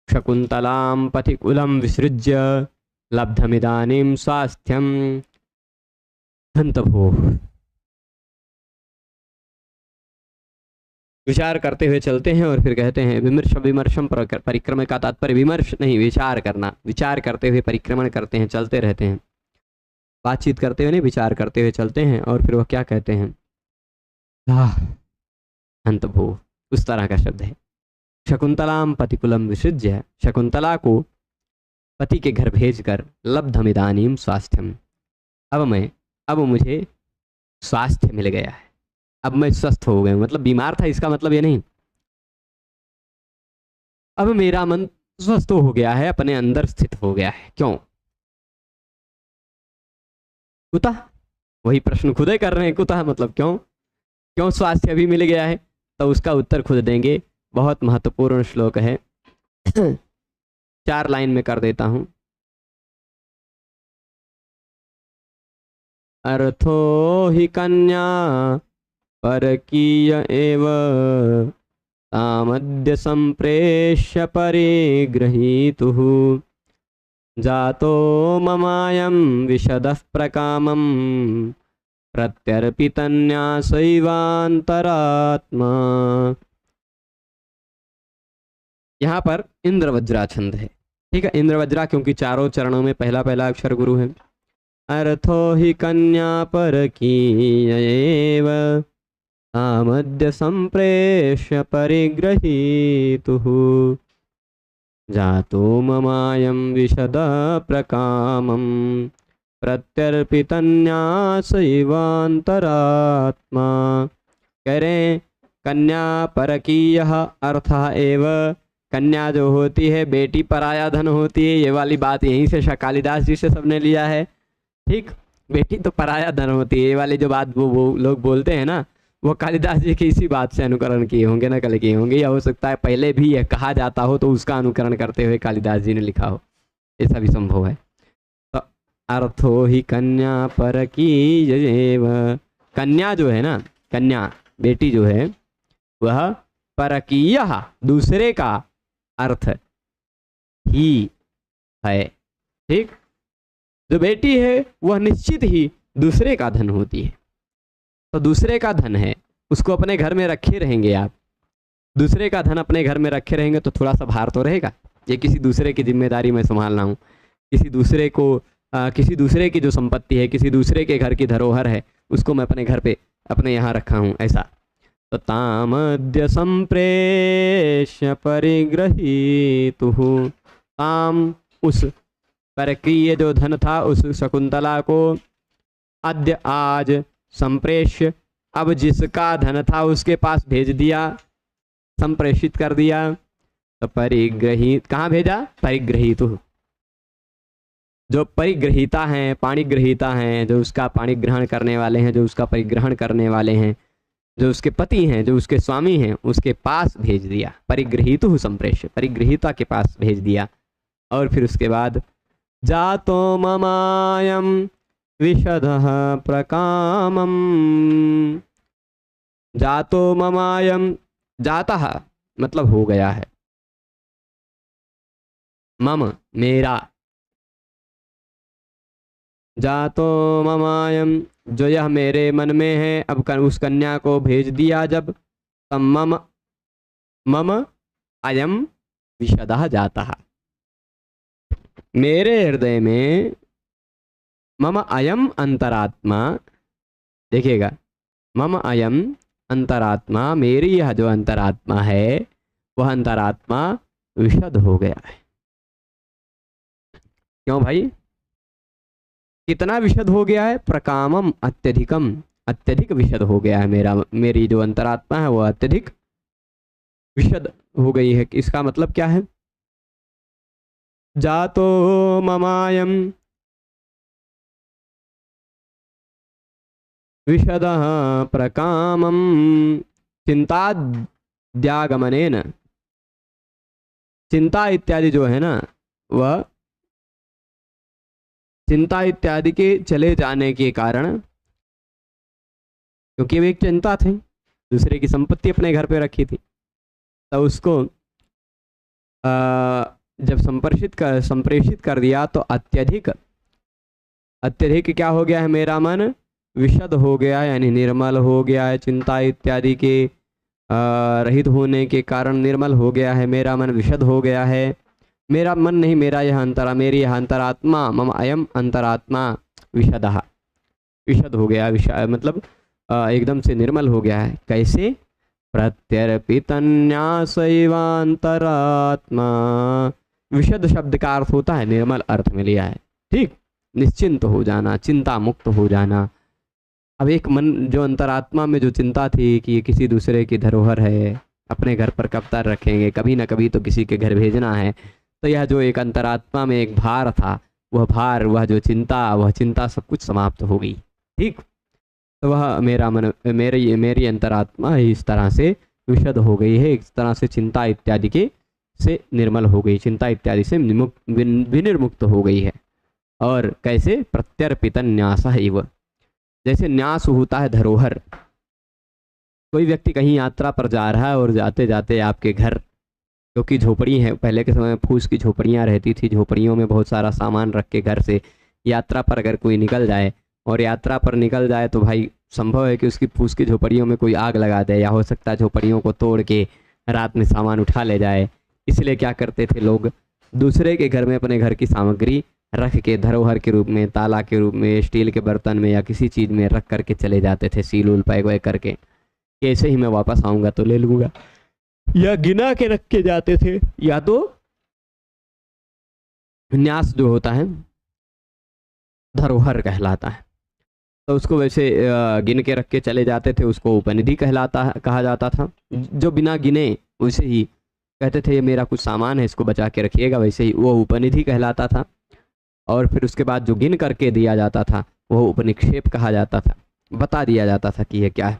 शकुंतलां पथिकुलं विसृज्य लब्धमिदानीं स्वास्थ्यं। हंत भोः, विचार करते हुए चलते हैं और फिर कहते हैं विमर्शम परिक्रम का तात्पर्य विमर्श नहीं, विचार करना। विचार करते हुए परिक्रमण करते हैं, चलते रहते हैं, बातचीत करते हुए नहीं, विचार करते हुए चलते हैं। और फिर वह क्या कहते हैं? हंत भोः, उस तरह का शब्द है। शकुंतलाम पतिकुलम विसृज्य, शकुंतला को पति के घर भेजकर लब्धमिदानीम स्वास्थ्यम, अब मुझे स्वास्थ्य मिल गया है, अब मैं स्वस्थ हो गया हूं। मतलब बीमार था इसका मतलब ये नहीं, अब मेरा मन स्वस्थ हो गया है, अपने अंदर स्थित हो गया है। क्यों? कुतः, वही प्रश्न खुद ही कर रहे हैं, कुतः मतलब क्यों, क्यों स्वास्थ्य अभी मिल गया है? तो उसका उत्तर खुद देंगे। बहुत महत्वपूर्ण श्लोक है, 4 लाइन में कर देता हूं। अर्थो हि कन्या परकीय एव तामद्य संप्रेष्य परिगृहीतुः जातो ममायं विशदः प्रकामं प्रत्यर्पितन्यासैवान्तरात्मा। यहाँ पर इंद्रवज्रा छंद है। ठीक है, इंद्रवज्रा क्योंकि चारों चरणों में पहला पहला अक्षर गुरु है। अर्थो हि कन्या परकीयैव तामद्य संप्रेष्य परिगृहीतुः जातो ममायं विशद प्रकामं प्रत्यर्पितन्यासैवान्तरात्मा। कह रहे हैं कन्या परकीयः अर्थः एव, कन्या जो होती है बेटी पराया धन होती है। ये वाली बात यहीं से कालिदास जी से सबने लिया है। ठीक, बेटी तो पराया धन होती है, ये वाली जो बात वो लोग बोलते हैं ना, वो कालिदास जी की इसी बात से अनुकरण किए होंगे, नकल किए होंगे, या हो सकता है पहले भी यह कहा जाता हो तो उसका अनुकरण करते हुए कालिदास जी ने लिखा हो, ऐसा भी संभव है। तो अर्थो ही कन्या परकीयैव, कन्या जो है ना, कन्या बेटी जो है वह परकीय, दूसरे का अर्थ ही है। ठीक, जो बेटी है वह निश्चित ही दूसरे का धन होती है। तो दूसरे का धन है, उसको अपने घर में रखे रहेंगे आप, दूसरे का धन अपने घर में रखे रहेंगे तो थोड़ा सा भार तो रहेगा। ये किसी दूसरे की जिम्मेदारी मैं संभालना हूँ, किसी दूसरे को किसी दूसरे की जो संपत्ति है, किसी दूसरे के घर की धरोहर है, उसको मैं अपने घर पे अपने यहाँ रखा हूँ, ऐसा। तो तामद्य संप्रेष्य परिग्रहीतुः, ताम उस पर कि ये जो धन था उस शकुंतला को, अद्य आज, संप्रेष्य अब जिसका धन था उसके पास भेज दिया, संप्रेषित कर दिया। तो परिग्रहित कहाँ भेजा? परिग्रहीतुः, जो परिग्रहीता हैं, पाणिग्रहीता हैं, जो उसका पाणी ग्रहण करने वाले हैं, जो उसका परिग्रहण करने वाले हैं, जो उसके पति हैं, जो उसके स्वामी हैं, उसके पास भेज दिया। परिग्रहीतुः संप्रेष्य, परिग्रहीता के पास भेज दिया। और फिर उसके बाद जातो ममायम विशदः प्रकामम, जातो ममायम, जातः मतलब हो गया है, मम मेरा, जातो ममायम जो यह मेरे मन में है, अब उस कन्या को भेज दिया जब, तब मम मम अयम विशदः जातः, मेरे हृदय में, मम अयम अंतरात्मा, देखिएगा, मम अयम अंतरात्मा, मेरी यह जो अंतरात्मा है वह अंतरात्मा विशद हो गया है। क्यों भाई? कितना विशद हो गया है? प्रकामम अत्यधिकम, अत्यधिक विशद हो गया है मेरा, मेरी जो अंतरात्मा है वह अत्यधिक विशद हो गई है। इसका मतलब क्या है? जातो ममायम विशदः प्रकामम चिंताद्यागमनेन, चिंता इत्यादि जो है ना, वह चिंता इत्यादि के चले जाने के कारण, क्योंकि वे एक चिंता थे, दूसरे की संपत्ति अपने घर पे रखी थी, तो उसको जब संप्रेषित कर दिया तो अत्यधिक, अत्यधिक क्या हो गया है? मेरा मन विशद हो गया, यानी निर्मल हो गया है, चिंता इत्यादि के रहित होने के कारण निर्मल हो गया है, मेरा मन विशद हो गया है। मेरा मन नहीं, मेरा यह मेरी यह अंतरात्मा, मम अयम अंतरात्मा विशदः, विशद हो गया, मतलब एकदम से निर्मल हो गया है। कैसे? प्रत्यर्पितन्यासैवांतरात्मा, विशद शब्द का अर्थ होता है निर्मल अर्थ में लिया है, ठीक, निश्चिंत हो जाना, चिंता मुक्त हो जाना। अब एक मन जो अंतरात्मा में जो चिंता थी कि ये किसी दूसरे की धरोहर है, अपने घर पर कब तक रखेंगे, कभी ना कभी तो किसी के घर भेजना है, तो यह जो एक अंतरात्मा में एक भार था, वह भार, वह जो चिंता, वह चिंता सब कुछ समाप्त हो गई, ठीक। तो वह मेरा मन, मेरी अंतरात्मा इस तरह से विशद हो गई है, इस तरह से चिंता इत्यादि के से निर्मल हो गई, चिंता इत्यादि से विनिर्मुक्त हो गई है। और कैसे? प्रत्यर्पित न्यास इव, जैसे न्यास होता है धरोहर। कोई व्यक्ति कहीं यात्रा पर जा रहा है और जाते जाते आपके घर, क्योंकि झोपड़ी है, पहले के समय में फूस की झोपड़ियाँ रहती थी, झोपड़ियों में बहुत सारा सामान रख के घर से यात्रा पर अगर कोई निकल जाए, और यात्रा पर निकल जाए तो भाई संभव है कि उसकी फूस की झोपड़ियों में कोई आग लगा दे, या हो सकता है झोपड़ियों को तोड़ के रात में सामान उठा ले जाए। इसलिए क्या करते थे लोग? दूसरे के घर में अपने घर की सामग्री रख के धरोहर के रूप में, ताला के रूप में, स्टील के बर्तन में या किसी चीज़ में रख करके चले जाते थे, सील उल पैक वैक करके, कैसे ही मैं वापस आऊँगा तो ले लूँगा, या गिना के रख के जाते थे। या तो न्यास जो होता है धरोहर कहलाता है, तो उसको वैसे गिन के रख के चले जाते थे, उसको उपनिधि कहा जाता था। जो बिना गिने उसे ही कहते थे ये मेरा कुछ सामान है, इसको बचा के रखिएगा, वैसे ही वो उपनिधि कहलाता था। और फिर उसके बाद जो गिन करके दिया जाता था वो उपनिक्षेप कहा जाता था, बता दिया जाता था कि ये क्या है।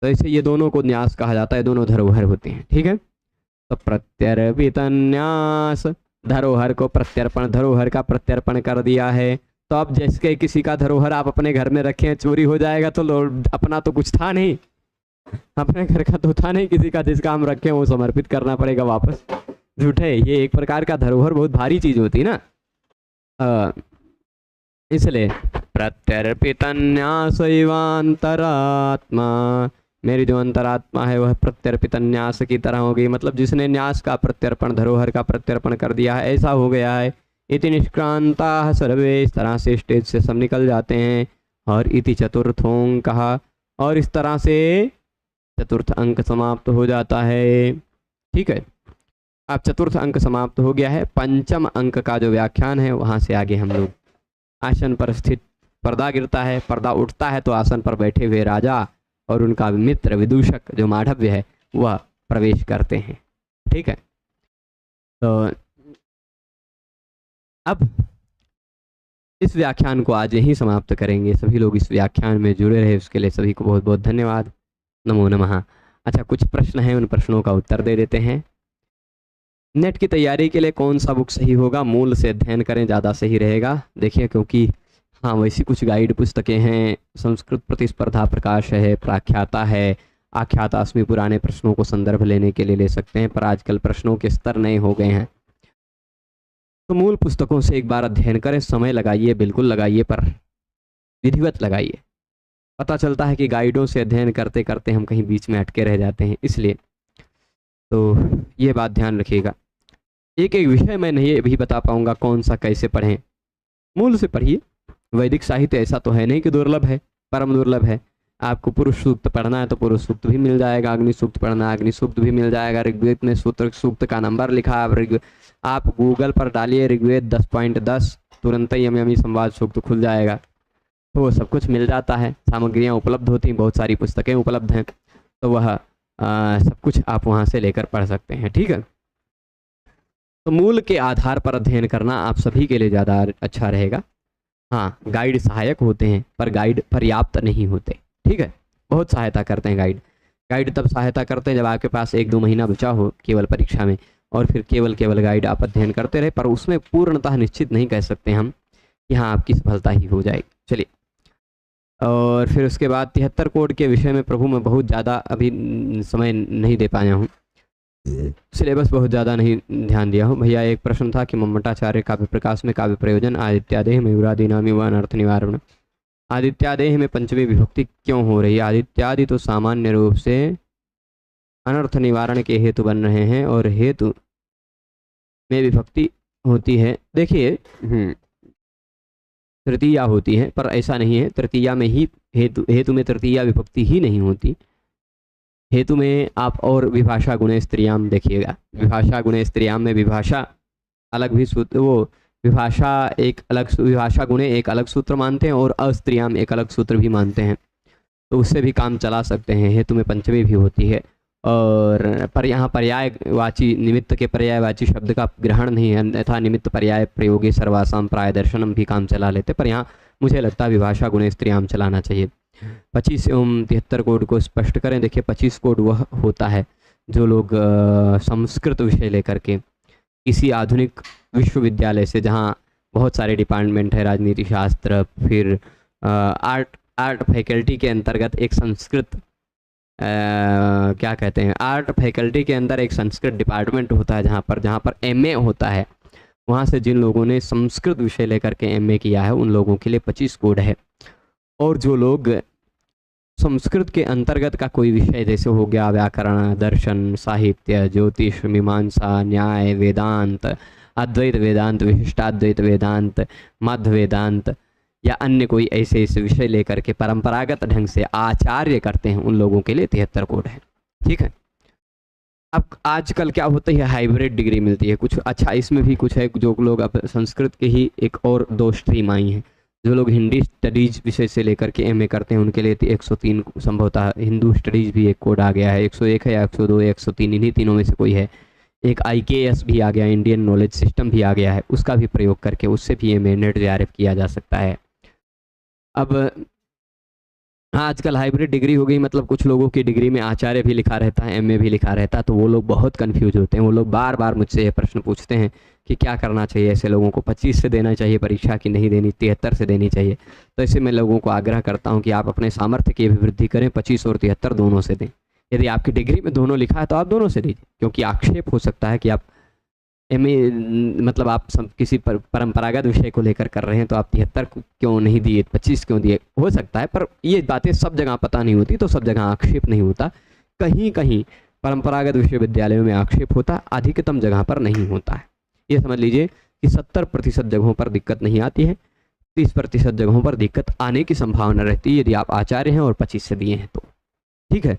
तो ऐसे ये दोनों को न्यास कहा जाता है, दोनों धरोहर होते हैं, ठीक है। तो प्रत्यर्पित न्यास, धरोहर को प्रत्यर्पण, धरोहर का प्रत्यर्पण कर दिया है। तो अब जैसे किसी का धरोहर आप अपने घर में रखें, चोरी हो जाएगा तो अपना तो कुछ था नहीं, अपने घर का तो था नहीं, किसी का जिसका हम रखें वो समर्पित करना पड़ेगा वापस, झूठे। ये एक प्रकार का धरोहर बहुत भारी चीज होती है ना, इसलिए प्रत्यर्पित न्यासैवांतरात्मा, मेरी जो अंतरात्मा है वह प्रत्यर्पित न्यास की तरह हो गई, मतलब जिसने न्यास का प्रत्यर्पण, धरोहर का प्रत्यर्पण कर दिया है, ऐसा हो गया है। इति निष्क्रांता सर्वे, इस तरह से स्टेज से सब निकल जाते हैं। और इति चतुर्थों कहा, और इस तरह से चतुर्थ अंक समाप्त हो जाता है। ठीक है, अब चतुर्थ अंक समाप्त हो गया है। पंचम अंक का जो व्याख्यान है वहाँ से आगे हम लोग, आसन पर स्थित पर्दा गिरता है, पर्दा उठता है तो आसन पर बैठे हुए राजा और उनका मित्र विदूषक जो माधव्य है वह प्रवेश करते हैं। ठीक है, तो अब इस व्याख्यान को आज यहीं समाप्त करेंगे। सभी लोग इस व्याख्यान में जुड़े रहे उसके लिए सभी को बहुत बहुत धन्यवाद। नमो नमः। अच्छा, कुछ प्रश्न हैं, उन प्रश्नों का उत्तर दे देते हैं। नेट की तैयारी के लिए कौन सा बुक सही होगा? मूल से अध्ययन करें, ज़्यादा सही रहेगा। देखिए, क्योंकि हाँ वैसी कुछ गाइड पुस्तकें हैं, संस्कृत प्रतिस्पर्धा प्रकाश है, प्राख्याता है, आख्यातास्मि, पुराने प्रश्नों को संदर्भ लेने के लिए ले सकते हैं, पर आजकल प्रश्नों के स्तर नए हो गए हैं। तो मूल पुस्तकों से एक बार अध्ययन करें, समय लगाइए, बिल्कुल लगाइए, पर विधिवत लगाइए। पता चलता है कि गाइडों से अध्ययन करते करते हम कहीं बीच में अटके रह जाते हैं, इसलिए तो ये बात ध्यान रखिएगा। एक एक विषय मैं नहीं अभी बता पाऊंगा कौन सा कैसे पढ़ें, मूल से पढ़िए। वैदिक साहित्य ऐसा तो है नहीं कि दुर्लभ है, परम दुर्लभ है। आपको पुरुष सूक्त पढ़ना है तो पुरुष सूक्त भी मिल जाएगा, अग्नि सूक्त पढ़ना है अग्नि सूक्त भी मिल जाएगा। ऋग्वेद में सूक्त का नंबर लिखा है, आप गूगल पर डालिए ऋग्वेद 10.10, तुरंत ही यमी संवाद सूक्त खुल जाएगा। तो वो सब कुछ मिल जाता है, सामग्रियाँ उपलब्ध होती हैं, बहुत सारी पुस्तकें उपलब्ध हैं, तो वह सब कुछ आप वहाँ से लेकर पढ़ सकते हैं। ठीक है, तो मूल के आधार पर अध्ययन करना आप सभी के लिए ज़्यादा अच्छा रहेगा। हाँ, गाइड सहायक होते हैं पर गाइड पर्याप्त नहीं होते। ठीक है, बहुत सहायता करते हैं गाइड तब सहायता करते हैं जब आपके पास 1-2 महीना बचा हो केवल परीक्षा में, और फिर केवल गाइड आप अध्ययन करते रहे, पर उसमें पूर्णतः निश्चित नहीं कह सकते हम कि हाँ आपकी सफलता ही हो जाएगी। चलिए, और फिर उसके बाद 73 कोड के विषय में प्रभु मैं बहुत ज़्यादा अभी समय नहीं दे पाया हूँ, सिलेबस बहुत ज़्यादा नहीं ध्यान दिया हूँ। भैया एक प्रश्न था कि मम्मटाचार्य काव्य प्रकाश में काव्य प्रयोजन आदित्यादेह में युरादीनामी व अनर्थ निवारण, आदित्यादेह में पंचमी विभक्ति क्यों हो रही है? आदित्यादि तो सामान्य रूप से अनर्थ निवारण के हेतु बन रहे हैं और हेतु में विभक्ति होती है। देखिए, तृतीया होती है, पर ऐसा नहीं है, तृतीया में ही हेतु में तृतीया विभक्ति ही नहीं होती। हेतु में आप और विभाषा गुणे स्त्रियाम देखिएगा, विभाषा गुणे स्त्रियाम में विभाषा अलग भी सूत्र, वो विभाषा एक अलग, विभाषा गुणे एक अलग सूत्र मानते हैं और अस्त्रियाम एक अलग सूत्र भी मानते हैं, तो उससे भी काम चला सकते हैं। हेतु में पंचमी भी होती है, और पर यहाँ पर्यायवाची निमित्त के पर्यायवाची शब्द का ग्रहण नहीं है, अन्यथा निमित्त पर्याय प्रयोगे सर्वासाम प्राय दर्शनम भी काम चला लेते, पर यहाँ मुझे लगता है विभाषा गुणे स्त्रियाम चलाना चाहिए। 25 एवं 73 कोड को स्पष्ट करें। देखिए, 25 कोड वह होता है जो लोग संस्कृत विषय लेकर के किसी आधुनिक विश्वविद्यालय से, जहाँ बहुत सारे डिपार्टमेंट है, राजनीति शास्त्र, फिर आर्ट फैकल्टी के अंतर्गत एक संस्कृत क्या कहते हैं, आर्ट फैकल्टी के अंदर एक संस्कृत डिपार्टमेंट होता है, जहाँ पर एमए होता है। वहाँ से जिन लोगों ने संस्कृत विषय लेकर के एमए किया है उन लोगों के लिए 25 कोड है। और जो लोग संस्कृत के अंतर्गत का कोई विषय जैसे हो गया व्याकरण, दर्शन, साहित्य, ज्योतिष, मीमांसा, न्याय, वेदांत, अद्वैत वेदांत, विशिष्टाद्वैत वेदांत, मध्य वेदांत, या अन्य कोई ऐसे विषय लेकर के परंपरागत ढंग से आचार्य करते हैं, उन लोगों के लिए 73 कोड है। ठीक है, अब आजकल क्या होता है, हाइब्रिड डिग्री मिलती है कुछ। अच्छा, इसमें भी कुछ है, जो लोग अब संस्कृत के ही एक और 2 स्ट्रीम आई हैं, जो लोग हिंदी स्टडीज विषय से लेकर के एमए करते हैं उनके लिए 103 संभवतः, हिंदू स्टडीज भी एक कोड आ गया है, 101 है या 102 या 103, इन्हीं तीनों में से कोई है। एक IKS भी आ गया, इंडियन नॉलेज सिस्टम भी आ गया है, उसका भी प्रयोग करके उससे भी एमए नेट JRF किया जा सकता है। अब आजकल हाइब्रिड डिग्री हो गई, मतलब कुछ लोगों की डिग्री में आचार्य भी लिखा रहता है, एमए भी लिखा रहता है, तो वो लोग बहुत कंफ्यूज होते हैं। वो लोग बार बार मुझसे ये प्रश्न पूछते हैं कि क्या करना चाहिए, ऐसे लोगों को 25 से देना चाहिए परीक्षा की नहीं देनी, 73 से देनी चाहिए। तो ऐसे मैं लोगों को आग्रह करता हूँ कि आप अपने सामर्थ्य की अभिवृद्धि करें, 25 और 73 दोनों से दें। यदि आपकी डिग्री में दोनों लिखा है तो आप दोनों से दीजिए, क्योंकि आक्षेप हो सकता है कि आप MA मतलब आप सब किसी परंपरागत विषय को लेकर कर रहे हैं तो आप 73 क्यों नहीं दिए, 25 क्यों दिए, हो सकता है, पर ये बातें सब जगह पता नहीं होती, तो सब जगह आक्षेप नहीं होता। कहीं कहीं परंपरागत विश्वविद्यालयों में आक्षेप होता, अधिकतम जगह पर नहीं होता है। ये समझ लीजिए कि 70% जगहों पर दिक्कत नहीं आती है, 30% जगहों पर दिक्कत आने की संभावना रहती है यदि आप आचार्य हैं और 25 से दिए हैं तो। ठीक है,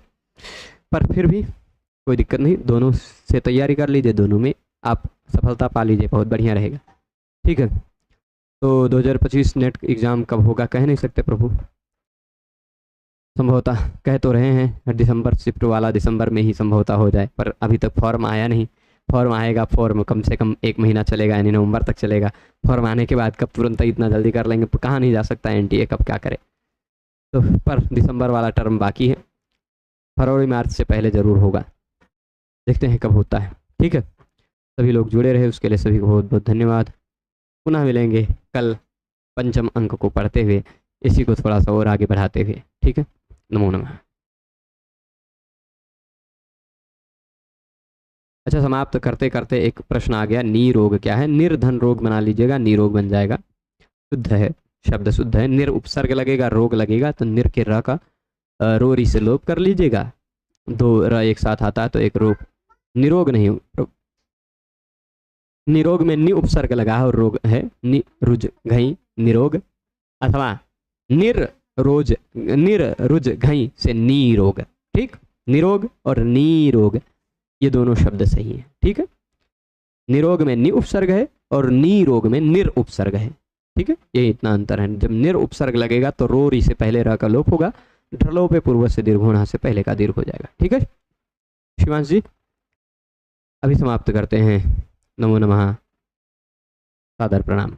पर फिर भी कोई दिक्कत नहीं, दोनों से तैयारी कर लीजिए, दोनों में आप सफलता पा लीजिए, बहुत बढ़िया रहेगा। ठीक है, तो 2025 नेट एग्ज़ाम कब होगा कह नहीं सकते प्रभु, संभवतः कह तो रहे हैं दिसंबर, शिफ्ट वाला दिसंबर में ही संभवतः हो जाए, पर अभी तक फॉर्म आया नहीं। फॉर्म आएगा, फॉर्म कम से कम 1 महीना चलेगा, यानी नवंबर तक चलेगा। फॉर्म आने के बाद कब तुरंत इतना जल्दी कर लेंगे, कहाँ नहीं जा सकता NTA, कब क्या करे। तो पर दिसंबर वाला टर्म बाकी है, फरवरी मार्च से पहले ज़रूर होगा, देखते हैं कब होता है। ठीक है, सभी लोग जुड़े रहे उसके लिए सभी को बहुत बहुत धन्यवाद। पुनः मिलेंगे कल पंचम अंक को पढ़ते हुए, इसी को थोड़ा सा और आगे बढ़ाते हुए। ठीक है, नमो नमः। अच्छा, समाप्त करते करते एक प्रश्न आ गया, निरोग क्या है? निर्धन रोग बना लीजिएगा, निरोग बन जाएगा, शुद्ध है, शब्द शुद्ध है। निर उपसर्ग लगेगा, रोग लगेगा, तो निर के र का रोरी से लोप कर लीजिएगा, 2 र एक साथ आता है तो एक रोग, निरोग नहीं, निरोग में नि उपसर्ग लगा है और रोग है, नि रुज घई निरोग, अथवा निर रुज घई से निरोग। ठीक, निरोग और निरोग ये दोनों शब्द सही हैं। ठीक है, निरोग में नि उपसर्ग है और निरोग में निर उपसर्ग है। ठीक है, ये इतना अंतर है। जब निर उपसर्ग लगेगा तो रोरी से पहले र का लोप होगा, ढलो पे पूर्व से दीर्घोणा से पहले का दीर्घ हो जाएगा। ठीक है शिवांश जी, अभी समाप्त करते हैं। नमो नमः, सादर प्रणाम।